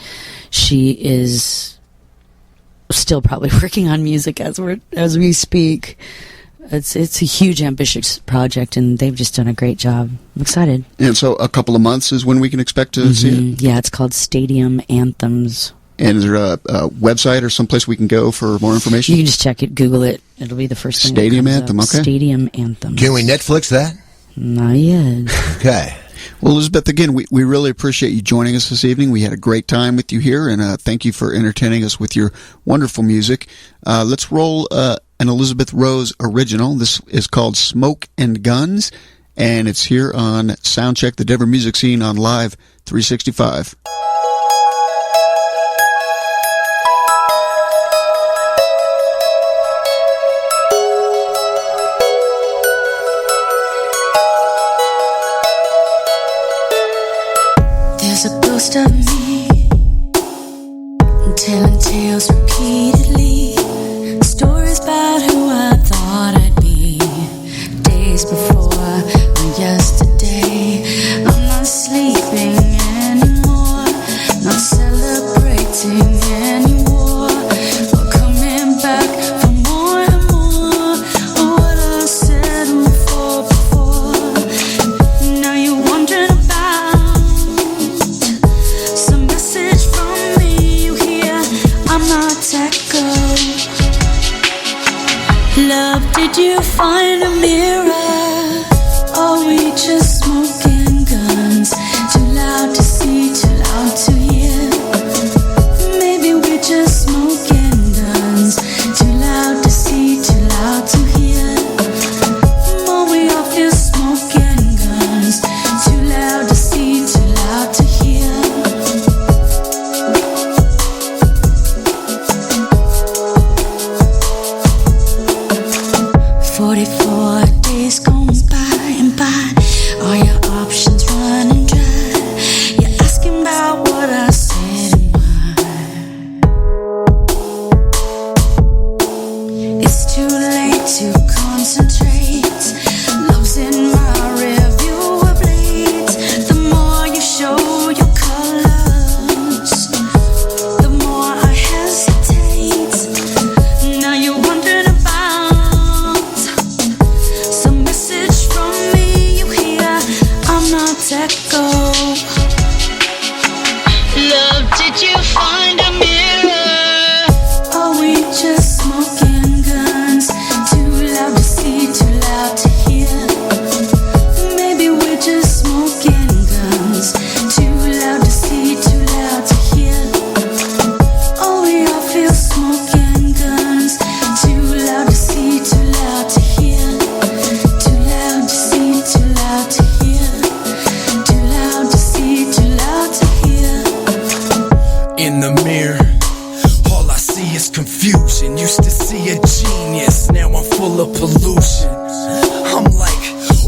she is still probably working on music as we speak. It's a huge, ambitious project, and they've just done a great job. I'm excited. And so a couple of months is when we can expect to see it? Yeah, it's called Stadium Anthems. And is there a website or someplace we can go for more information? You can just check it, Google it. It'll be the first thing. Stadium that comes Anthem, up. okay. Stadium Anthem. Can we Netflix that? Not yet. Okay. Well, Elizabeth, again, we really appreciate you joining us this evening. We had a great time with you here, and thank you for entertaining us with your wonderful music. Let's roll an Elizabeth Rose original. This is called Smoke and Guns, and it's here on Soundcheck, the Denver music scene on Live 365. There's a ghost of me telling tales repeatedly, stories about who I thought I'd be, days before or yesterday. I'm not sleeping anymore, not celebrating anymore, or coming back for more and more of what I settled for before. Now you're wondering about some message from me you hear. I'm not that girl. Love, did you find a mirror? Are we just smoking guns? Too loud to see, too loud to hear. Maybe we're just smoking guns. Too loud to see, too loud to hear. Are we all just smoking guns? Too loud to see, too loud to hear. 44 days gone by and by. is confusion. Used to see a genius, now I'm full of pollution. I'm like,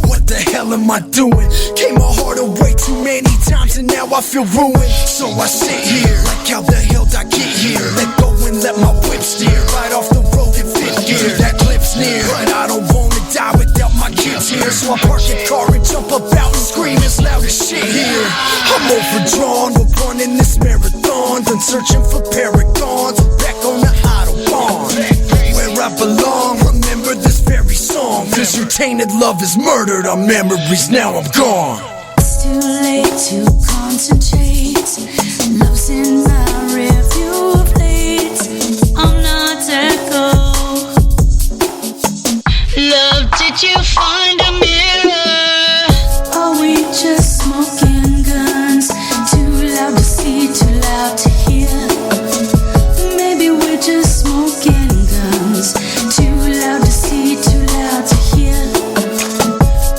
what the hell am I doing? Gave my heart away too many times and now I feel ruined. So I sit here, like how the hell did I get here? Let go and let my whip steer right off the road in fifth gear. That clip's near, but I don't wanna die without my kids here. So I park the car and jump about and scream as loud as shit here. I'm overdrawn, we're running this marathon. Done searching for paragons, I'm back on the Autobahn. Where I belong, remember this very song. Cause your tainted love is murdered, our memories, now I'm gone. It's too late to concentrate. Love's in my review plate. I'm not echo. Love, did you find a mirror? Are we just smoking guns? Too loud to see, too loud to hear. Maybe we're just smoking guns. Too loud to see, too loud to hear.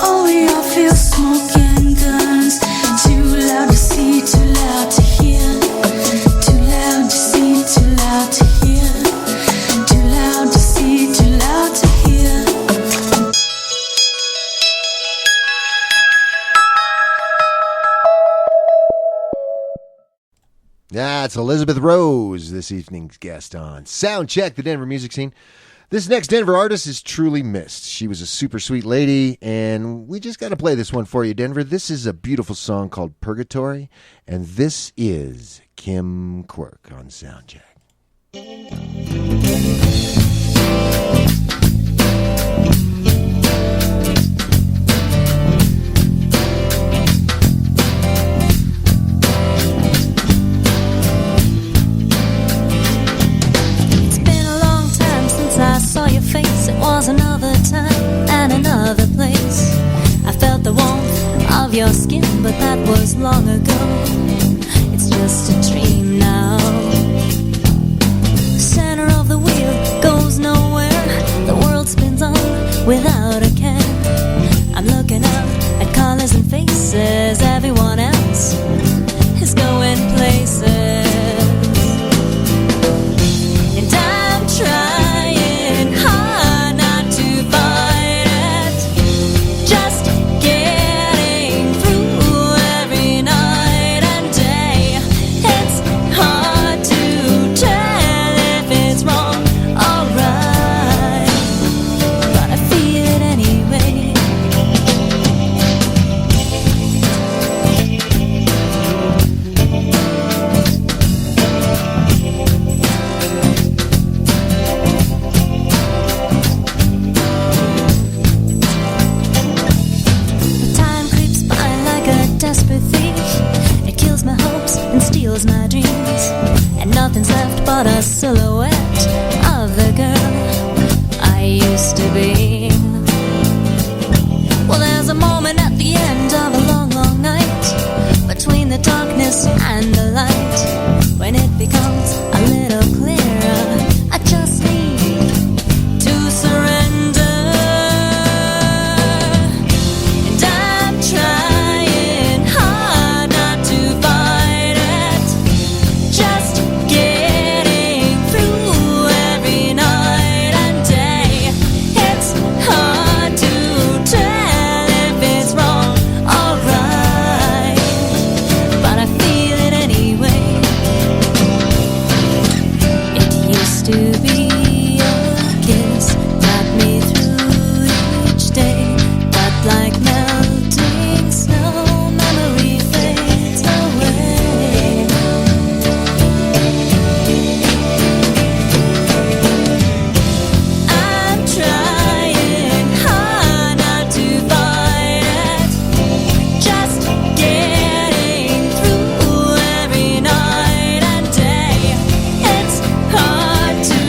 Oh, we all feel smoking guns. Too loud to see, too loud to hear. Too loud to see, too loud to hear. Too loud to see, too loud to hear. That's Elizabeth Rose, this evening's guest on Soundcheck, the Denver music scene. This next Denver artist is truly missed. She was a super sweet lady, and we just got to play this one for you, Denver. This is a beautiful song called Purgatory, and this is Kim Quirk on Soundcheck. I saw your face, it was another time and another place. I felt the warmth of your skin, but that was long ago. It's just a dream now. Center of the wheel goes nowhere. The world spins on without a care. I'm looking out at colors and faces. Everyone else is going places. And I'm trying hard not to fight it. Just getting through every night and day. It's hard to tell if it's wrong or right, but I feel it anyway. Desperate thief, it kills my hopes and steals my dreams, and nothing's left but a silhouette of the girl I used to be. Well, there's a moment at the end of a long, long night, between the darkness and the light, when it becomes a little clearer. I just need to surrender, and I'm trying hard not to fight it. Just getting through every night and day. It's hard to tell if it's wrong or right, but I feel it anyway. It used to be your kiss got me through each day, but like melting snow, memory fades away. I'm trying hard not to fight it. Just getting through every night and day. It's hard to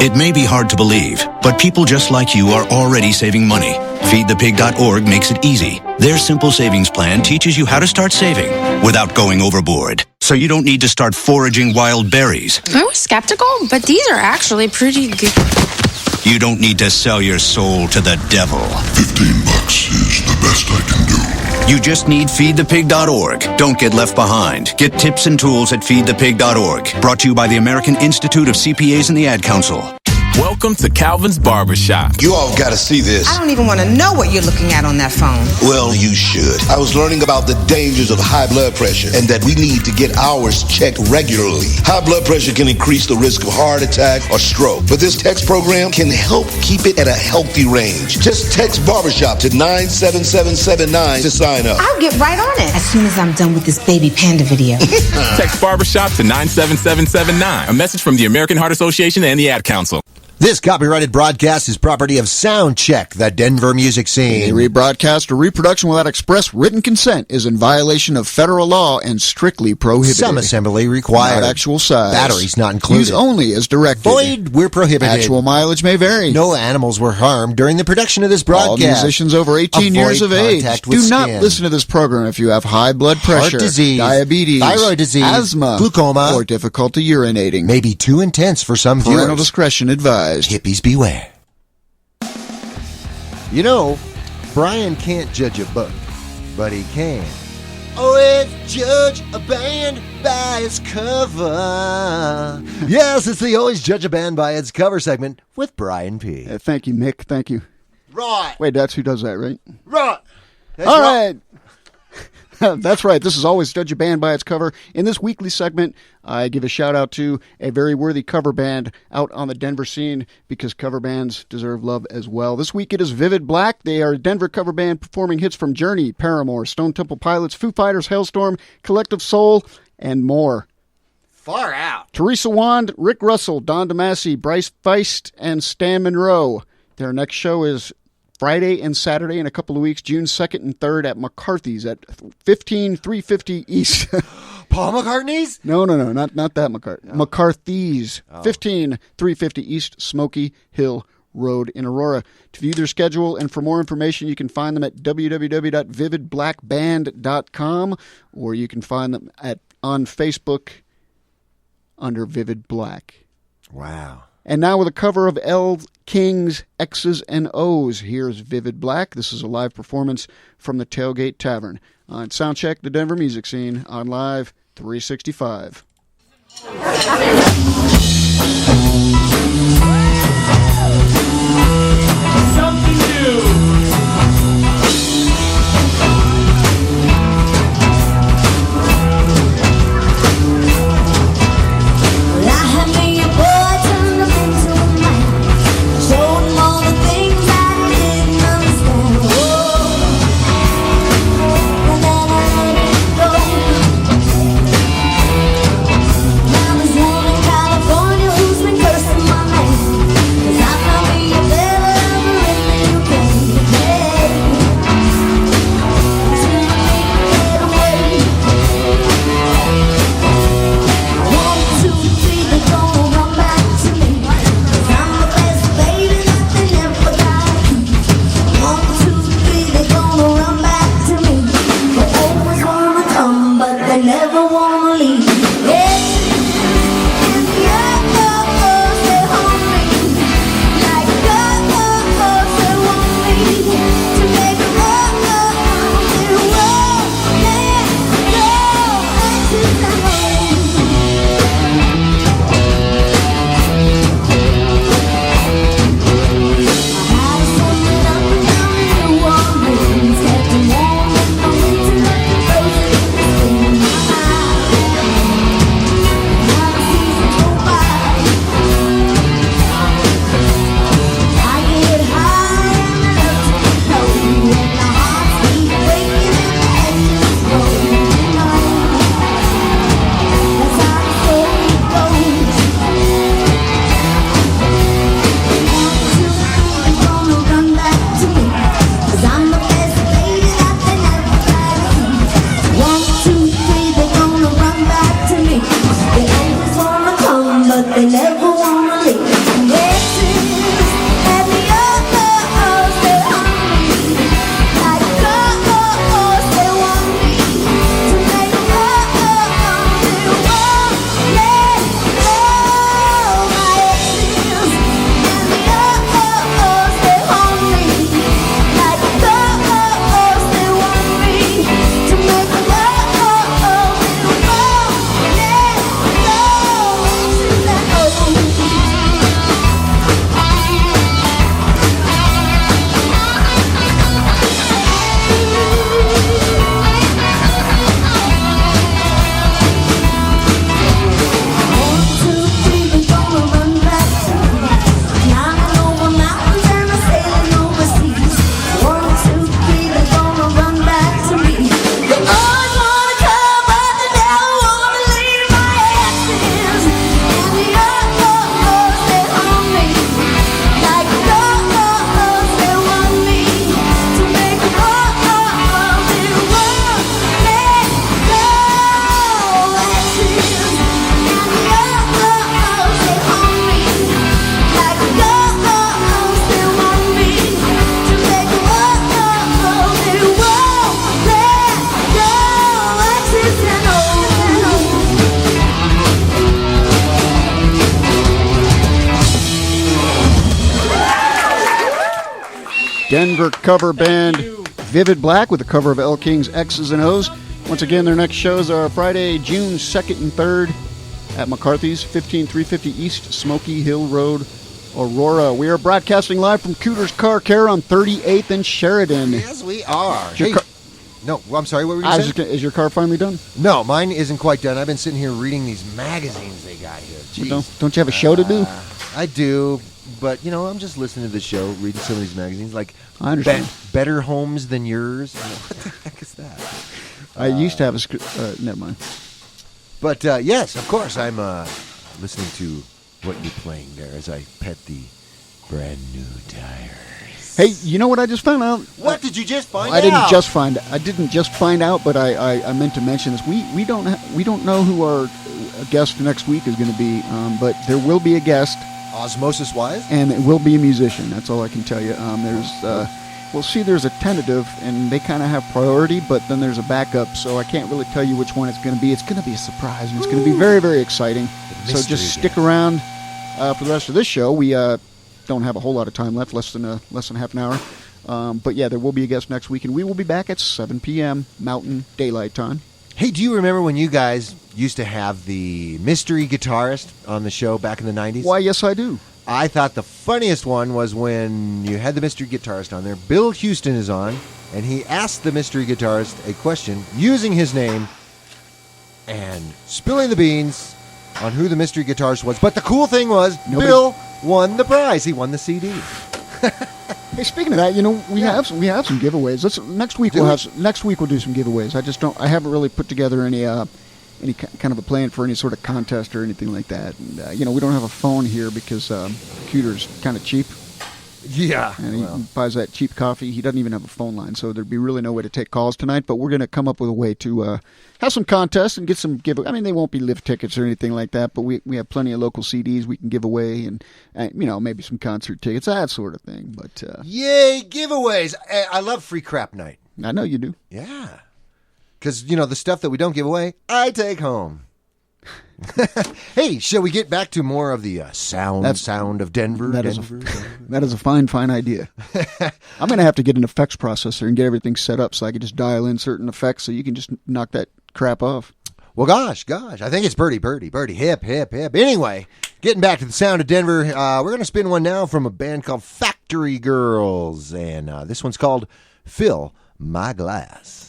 It may be hard to believe, but people just like you are already saving money. FeedThePig.org makes it easy. Their simple savings plan teaches you how to start saving without going overboard. So you don't need to start foraging wild berries. I was skeptical, but these are actually pretty good. You don't need to sell your soul to the devil. $15 is the best I can do. You just need FeedThePig.org. Don't get left behind. Get tips and tools at FeedThePig.org. Brought to you by the American Institute of CPAs and the Ad Council. Welcome to Calvin's Barbershop. You all got to see this. I don't even want to know what you're looking at on that phone. Well, you should. I was learning about the dangers of high blood pressure and that we need to get ours checked regularly. High blood pressure can increase the risk of heart attack or stroke, but this text program can help keep it at a healthy range. Just text Barbershop to 97779 to sign up. I'll get right on it as soon as I'm done with this baby panda video. Text Barbershop to 97779. A message from the American Heart Association and the Ad Council. This copyrighted broadcast is property of Soundcheck, the Denver music scene. Any rebroadcast or reproduction without express written consent is in violation of federal law and strictly prohibited. Some assembly required. Not actual size. Batteries not included. Use only as directed. Void where prohibited. Actual mileage may vary. No animals were harmed during the production of this broadcast. All musicians over 18 years of age do not listen to this program if you have high blood pressure, heart disease, diabetes, thyroid disease, asthma, glaucoma, or difficulty urinating. May be too intense for some viewers. Parental discretion advised. Hippies beware. You know, Brian can't judge a book, but he can always judge a band by its cover. Yes, it's the Always Judge a Band by its cover segment with Brian P. Thank you, Mick. Thank you. Right. Wait, that's who does that, right? Right. All right. That's right. This is Always Judge a Band by its cover. In this weekly segment, I give a shout out to a very worthy cover band out on the Denver scene because cover bands deserve love as well. This week it is Vivid Black. They are a Denver cover band performing hits from Journey, Paramore, Stone Temple Pilots, Foo Fighters, Hailstorm, Collective Soul, and more. Far out. Teresa Wand, Rick Russell, Don DeMasi, Bryce Feist, and Stan Monroe. Their next show is Friday and Saturday in a couple of weeks, June 2nd and 3rd at McCarthy's at 15350 East. Paul McCartney's? No, not that McCartney. No. McCarthy's, 15350 East Smoky Hill Road in Aurora. To view their schedule and for more information, you can find them at www.vividblackband.com or you can find them on Facebook under Vivid Black. Wow. And now with a cover of Elle King's X's and O's, here's Vivid Black. This is a live performance from the Tailgate Tavern on Soundcheck, the Denver music scene, on Live 365. Something new. California. Denver cover band Vivid Black with a cover of Elle King's X's and O's. Once again, their next shows are Friday, June 2nd and 3rd at McCarthy's, 15350 East Smoky Hill Road, Aurora. We are broadcasting live from Cooter's Car Care on 38th and Sheridan. Yes, we are. Hey, no, I'm sorry, what were you saying? Is your car finally done? No, mine isn't quite done. I've been sitting here reading these magazines they got here. Jeez. Well, don't you have a show to do? I do, but, I'm just listening to the show, reading some of these magazines, like I understand. Better Homes Than Yours. What the heck is that? I used to have never mind. But, yes, of course, I'm listening to what you're playing there as I pet the brand new tires. Hey, you know what I just found out? What did you just find out? I didn't just find out, but I meant to mention this. We don't know who our guest next week is going to be, but there will be a guest. Osmosis-wise? And it will be a musician. That's all I can tell you. There's a tentative, and they kind of have priority, but then there's a backup, so I can't really tell you which one it's going to be. It's going to be a surprise, and it's going to be very, very exciting. So just stick around for the rest of this show. We don't have a whole lot of time left, less than half an hour. But yeah, there will be a guest next week, and we will be back at 7 p.m. Mountain Daylight Time. Hey, do you remember when you guys used to have the mystery guitarist on the show back in the 90s? Why, yes, I do. I thought the funniest one was when you had the mystery guitarist on there. Bill Houston is on, and he asked the mystery guitarist a question using his name and spilling the beans on who the mystery guitarist was. But the cool thing was, Bill won the prize. He won the CD. Hey, speaking of that, we have some giveaways. Next week we'll do some giveaways. I haven't really put together any kind of a plan for any sort of contest or anything like that. And we don't have a phone here because computer's kind of cheap. Yeah. And he buys that cheap coffee. He doesn't even have a phone line, so there'd be really no way to take calls tonight. But we're going to come up with a way to have some contests and get some giveaways. I mean, they won't be lift tickets or anything like that, but we have plenty of local CDs we can give away and maybe some concert tickets, that sort of thing. But yay, giveaways. I love free crap night. I know you do. Yeah. Because, the stuff that we don't give away, I take home. Hey, shall we get back to more of the sound of Denver? That is a fine idea. I'm going to have to get an effects processor and get everything set up so I can just dial in certain effects so you can just knock that crap off. Well, gosh, I think it's birdie, hip. Anyway, getting back to the sound of Denver, we're going to spin one now from a band called Factory Girls, and this one's called Fill My Glass.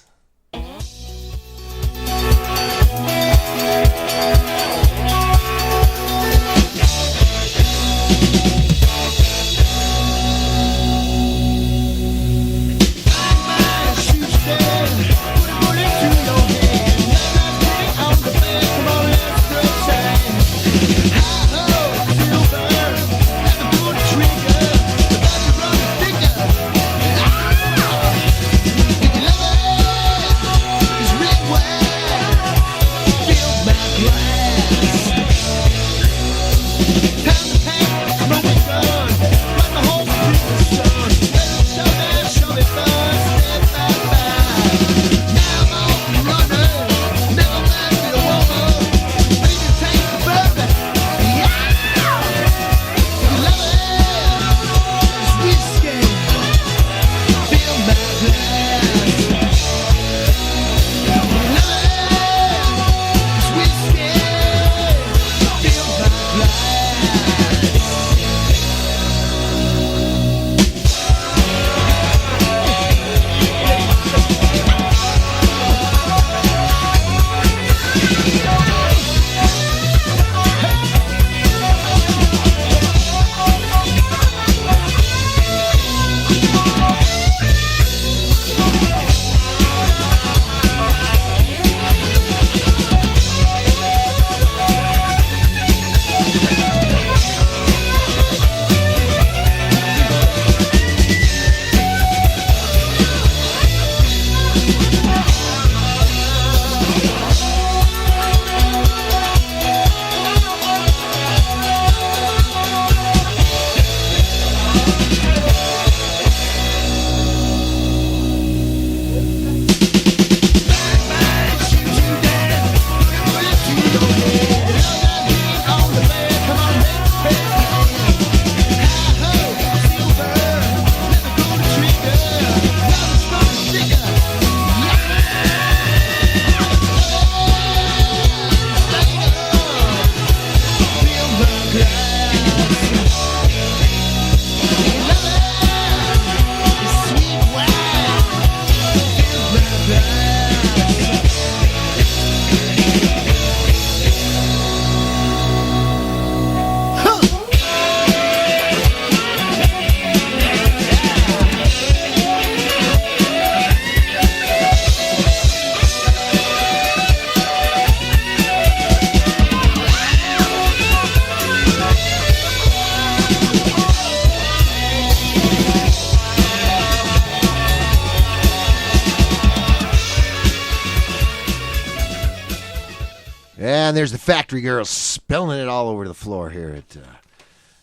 And there's the factory girls spilling it all over the floor here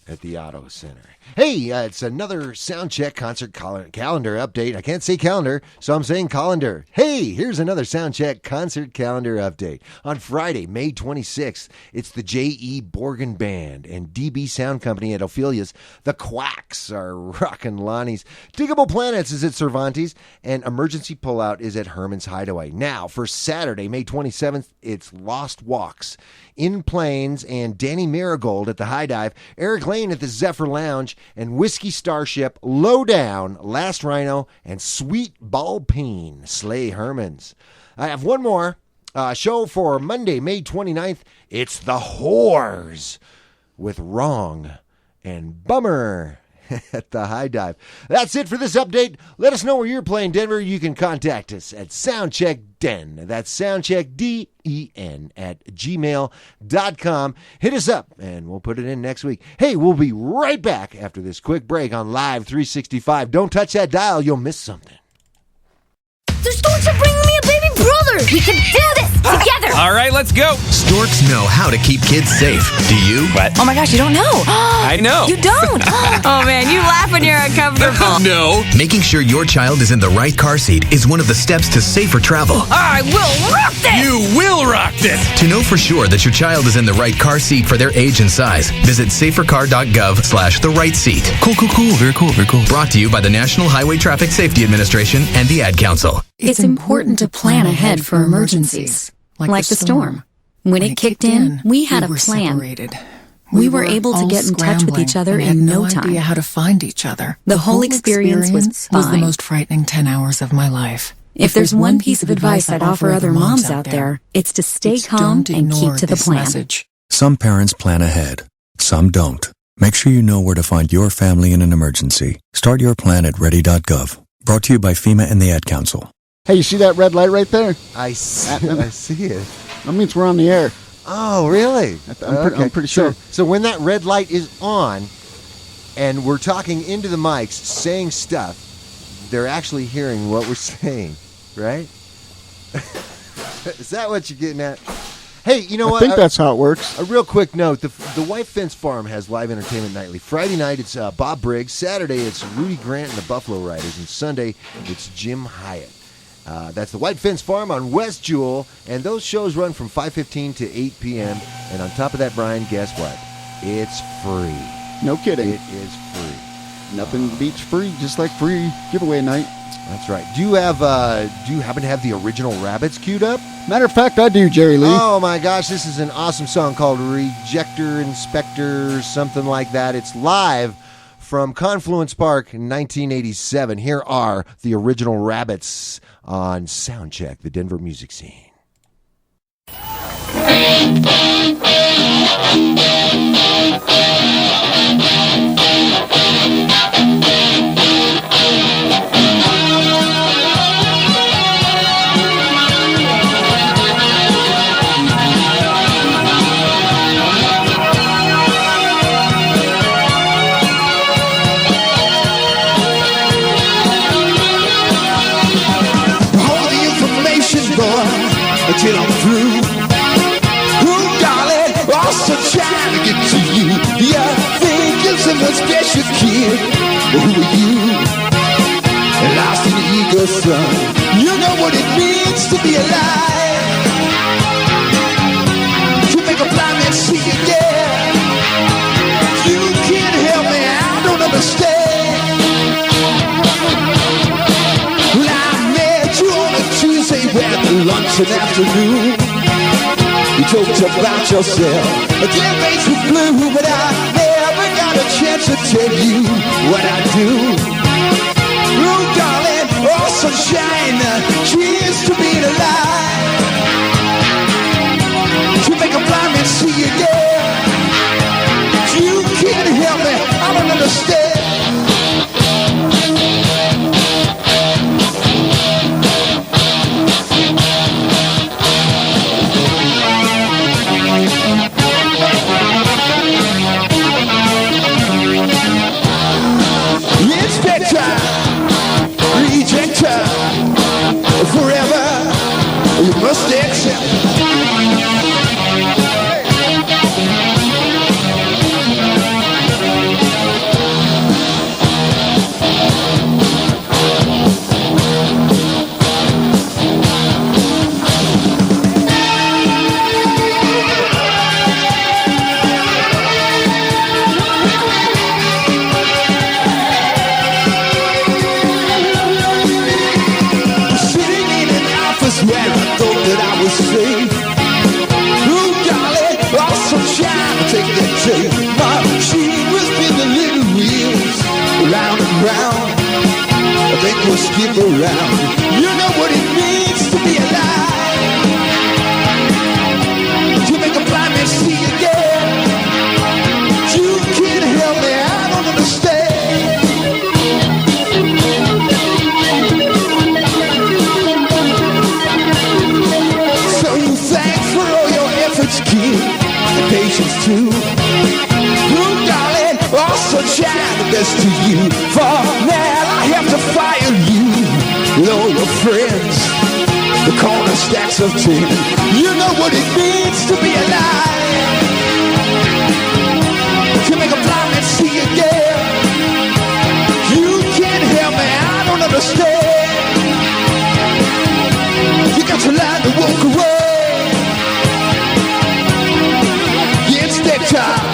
at the Auto Center. Hey, it's another Soundcheck concert calendar update. I can't say calendar, so I'm saying colander. Hey, here's another Soundcheck concert calendar update. On Friday, May 26th, it's the J.E. Borgen Band and DB Sound Company at Ophelia's. The Quacks are rockin' Lonnie's. Diggable Planets is at Cervantes, and Emergency Pullout is at Herman's Hideaway. Now, for Saturday, May 27th, it's Lost Walks, In Plains, and Danny Marigold at the High Dive, Eric Lane at the Zephyr Lounge, and Whiskey Starship, Lowdown, Last Rhino, and Sweet Ballpeen, Slay Hermans. I have one more show for Monday, May 29th. It's The Whores with Wrong and Bummer at the High Dive. That's it for this update. Let us know where you're playing, Denver. You can contact us at SoundcheckDen. That's SoundcheckDen at gmail.com. Hit us up, and we'll put it in next week. Hey, we'll be right back after this quick break on Live 365. Don't touch that dial. You'll miss something. The Storks are bringing me a baby brother! We can do this together! All right, let's go! Storks know how to keep kids safe. Do you? What? Oh my gosh, you don't know. I know. You don't. Oh man, you laugh when you're uncomfortable. No. Making sure your child is in the right car seat is one of the steps to safer travel. I will rock this! You will rock this! To know for sure that your child is in the right car seat for their age and size, visit safercar.gov/the-right-seat. Cool. Very cool. Brought to you by the National Highway Traffic Safety Administration and the Ad Council. It's important to plan ahead for emergencies, like the storm. When it kicked in, we had a plan. Separated. We were able to get in touch with each other in no time. Idea how to find each other. The whole experience was the most frightening 10 hours of my life. If there's one piece of advice I'd offer other moms out there, it's to stay calm and keep to the plan. Message. Some parents plan ahead, some don't. Make sure you know where to find your family in an emergency. Start your plan at ready.gov. Brought to you by FEMA and the Ad Council. Hey, you see that red light right there? I see it. That means we're on the air. Oh, really? I'm pretty sure. So when that red light is on and we're talking into the mics, saying stuff, they're actually hearing what we're saying, right? Is that what you're getting at? Hey, you know what? I think that's how it works. A real quick note. The White Fence Farm has live entertainment nightly. Friday night, it's Bob Briggs. Saturday, it's Rudy Grant and the Buffalo Riders. And Sunday, it's Jim Hyatt. That's the White Fence Farm on West Jewel. And those shows run from 5:15 to 8 p.m. And on top of that, Brian, guess what? It's free. No kidding. It is free. Nothing beats free, just like free giveaway night. That's right. Do you happen to have the original Rabbits queued up? Matter of fact, I do, Jerry Lee. Oh my gosh, this is an awesome song called Rejector Inspector, something like that. It's live from Confluence Park in 1987. Here are the original Rabbits on Soundcheck, the Denver music scene. Till I'm through. Ooh, darling, also trying to get to you. Yeah, think you're some special kid. But who are you? Lost in the ego, son. You know what it means to be alive. To make a blind man see again. You can't help me, I don't understand. Well, I met you on a Tuesday when lunch and afternoon. You talked about yourself. Again, makes me blue, but I never got a chance to tell you what I do. Ooh, darling, oh sunshine, cheers to being alive. To make a blind man see again. You can't help me, I don't understand. Rejector, forever you must accept. that I was safe. Ooh, darling, I'm so shy to take that tape. My machine was spinning little wheels round and round. I think we'll skip around. You know what it means to be alive. To make a blind man see again. You can't help me, I don't understand. So you thanks for all your efforts, kid, and patience too. Ooh, darling, also try the best to you. For now I have to fire you with all your friends, the corner stacks of 10. You know what it means to be alive. To make a blind man see again. You can't help me, I don't understand. You got to learn to walk away. It's that time.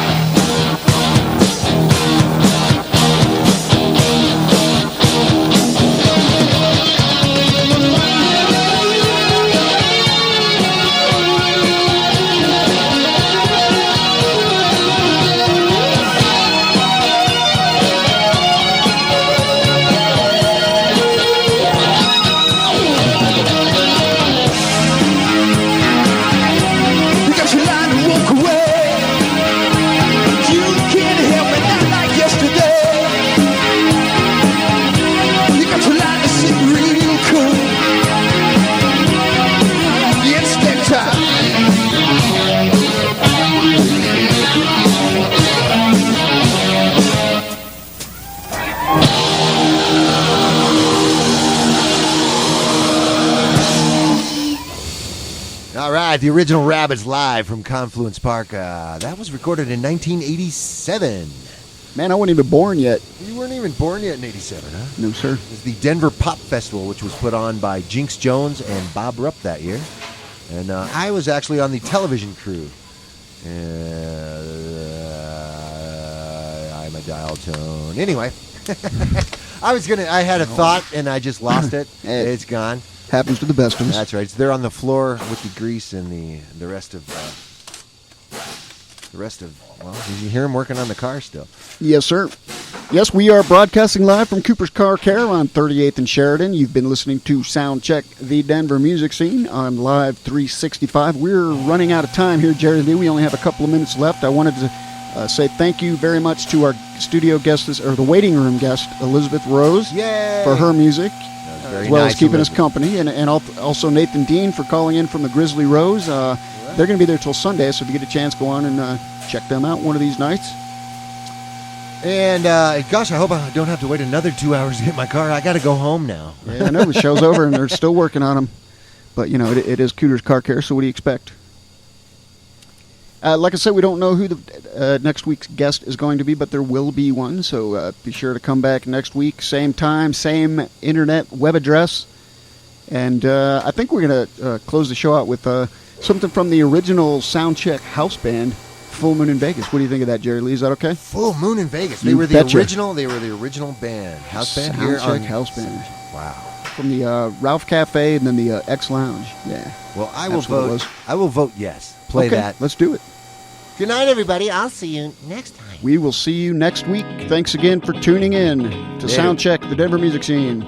All right, the original Rabbits live from Confluence Park. That was recorded in 1987. Man, I wasn't even born yet. You weren't even born yet in 87, huh? No, sir. It was the Denver Pop Festival, which was put on by Jinx Jones and Bob Rupp that year. And I was actually on the television crew. I'm a dial tone. Anyway, I had a thought and I just lost it. It's gone. Happens to the best of us. That's right. It's there on the floor with the grease and the rest of. Well, did you hear him working on the car still? Yes, sir. Yes, we are broadcasting live from Cooper's Car Care on 38th and Sheridan. You've been listening to Soundcheck, the Denver music scene on Live 365. We're running out of time here, Jerry Lee. We only have a couple of minutes left. I wanted to say thank you very much to our studio guest, or the waiting room guest, Elizabeth Rose, Yay! For her music. Very as well nice, as keeping us Elizabeth. company, and also Nathan Dean for calling in from the Grizzly Rose. They're going to be there till Sunday, so if you get a chance, go on and check them out one of these nights. And gosh, I hope I don't have to wait another 2 hours to get my car. I got to go home now. Yeah, I know the show's over, and they're still working on them. But you know, it is Cooter's Car Care. So what do you expect? Like I said, we don't know who the next week's guest is going to be, but there will be one. So be sure to come back next week, same time, same internet web address. And I think we're going to close the show out with something from the original Soundcheck house band, Full Moon in Vegas. What do you think of that, Jerry Lee? Is that okay? Full Moon in Vegas. They You were the betcha. original. They were the original band, house band here Soundcheck on house band. Wow. From the Ralph Cafe and then the X Lounge. Yeah. Well, I will That's what it vote. was. I will vote yes. Play Okay, that. let's do it. Good night, everybody. I'll see you next time. We will see you next week. Thanks again for tuning in to Later. Soundcheck, the Denver music scene.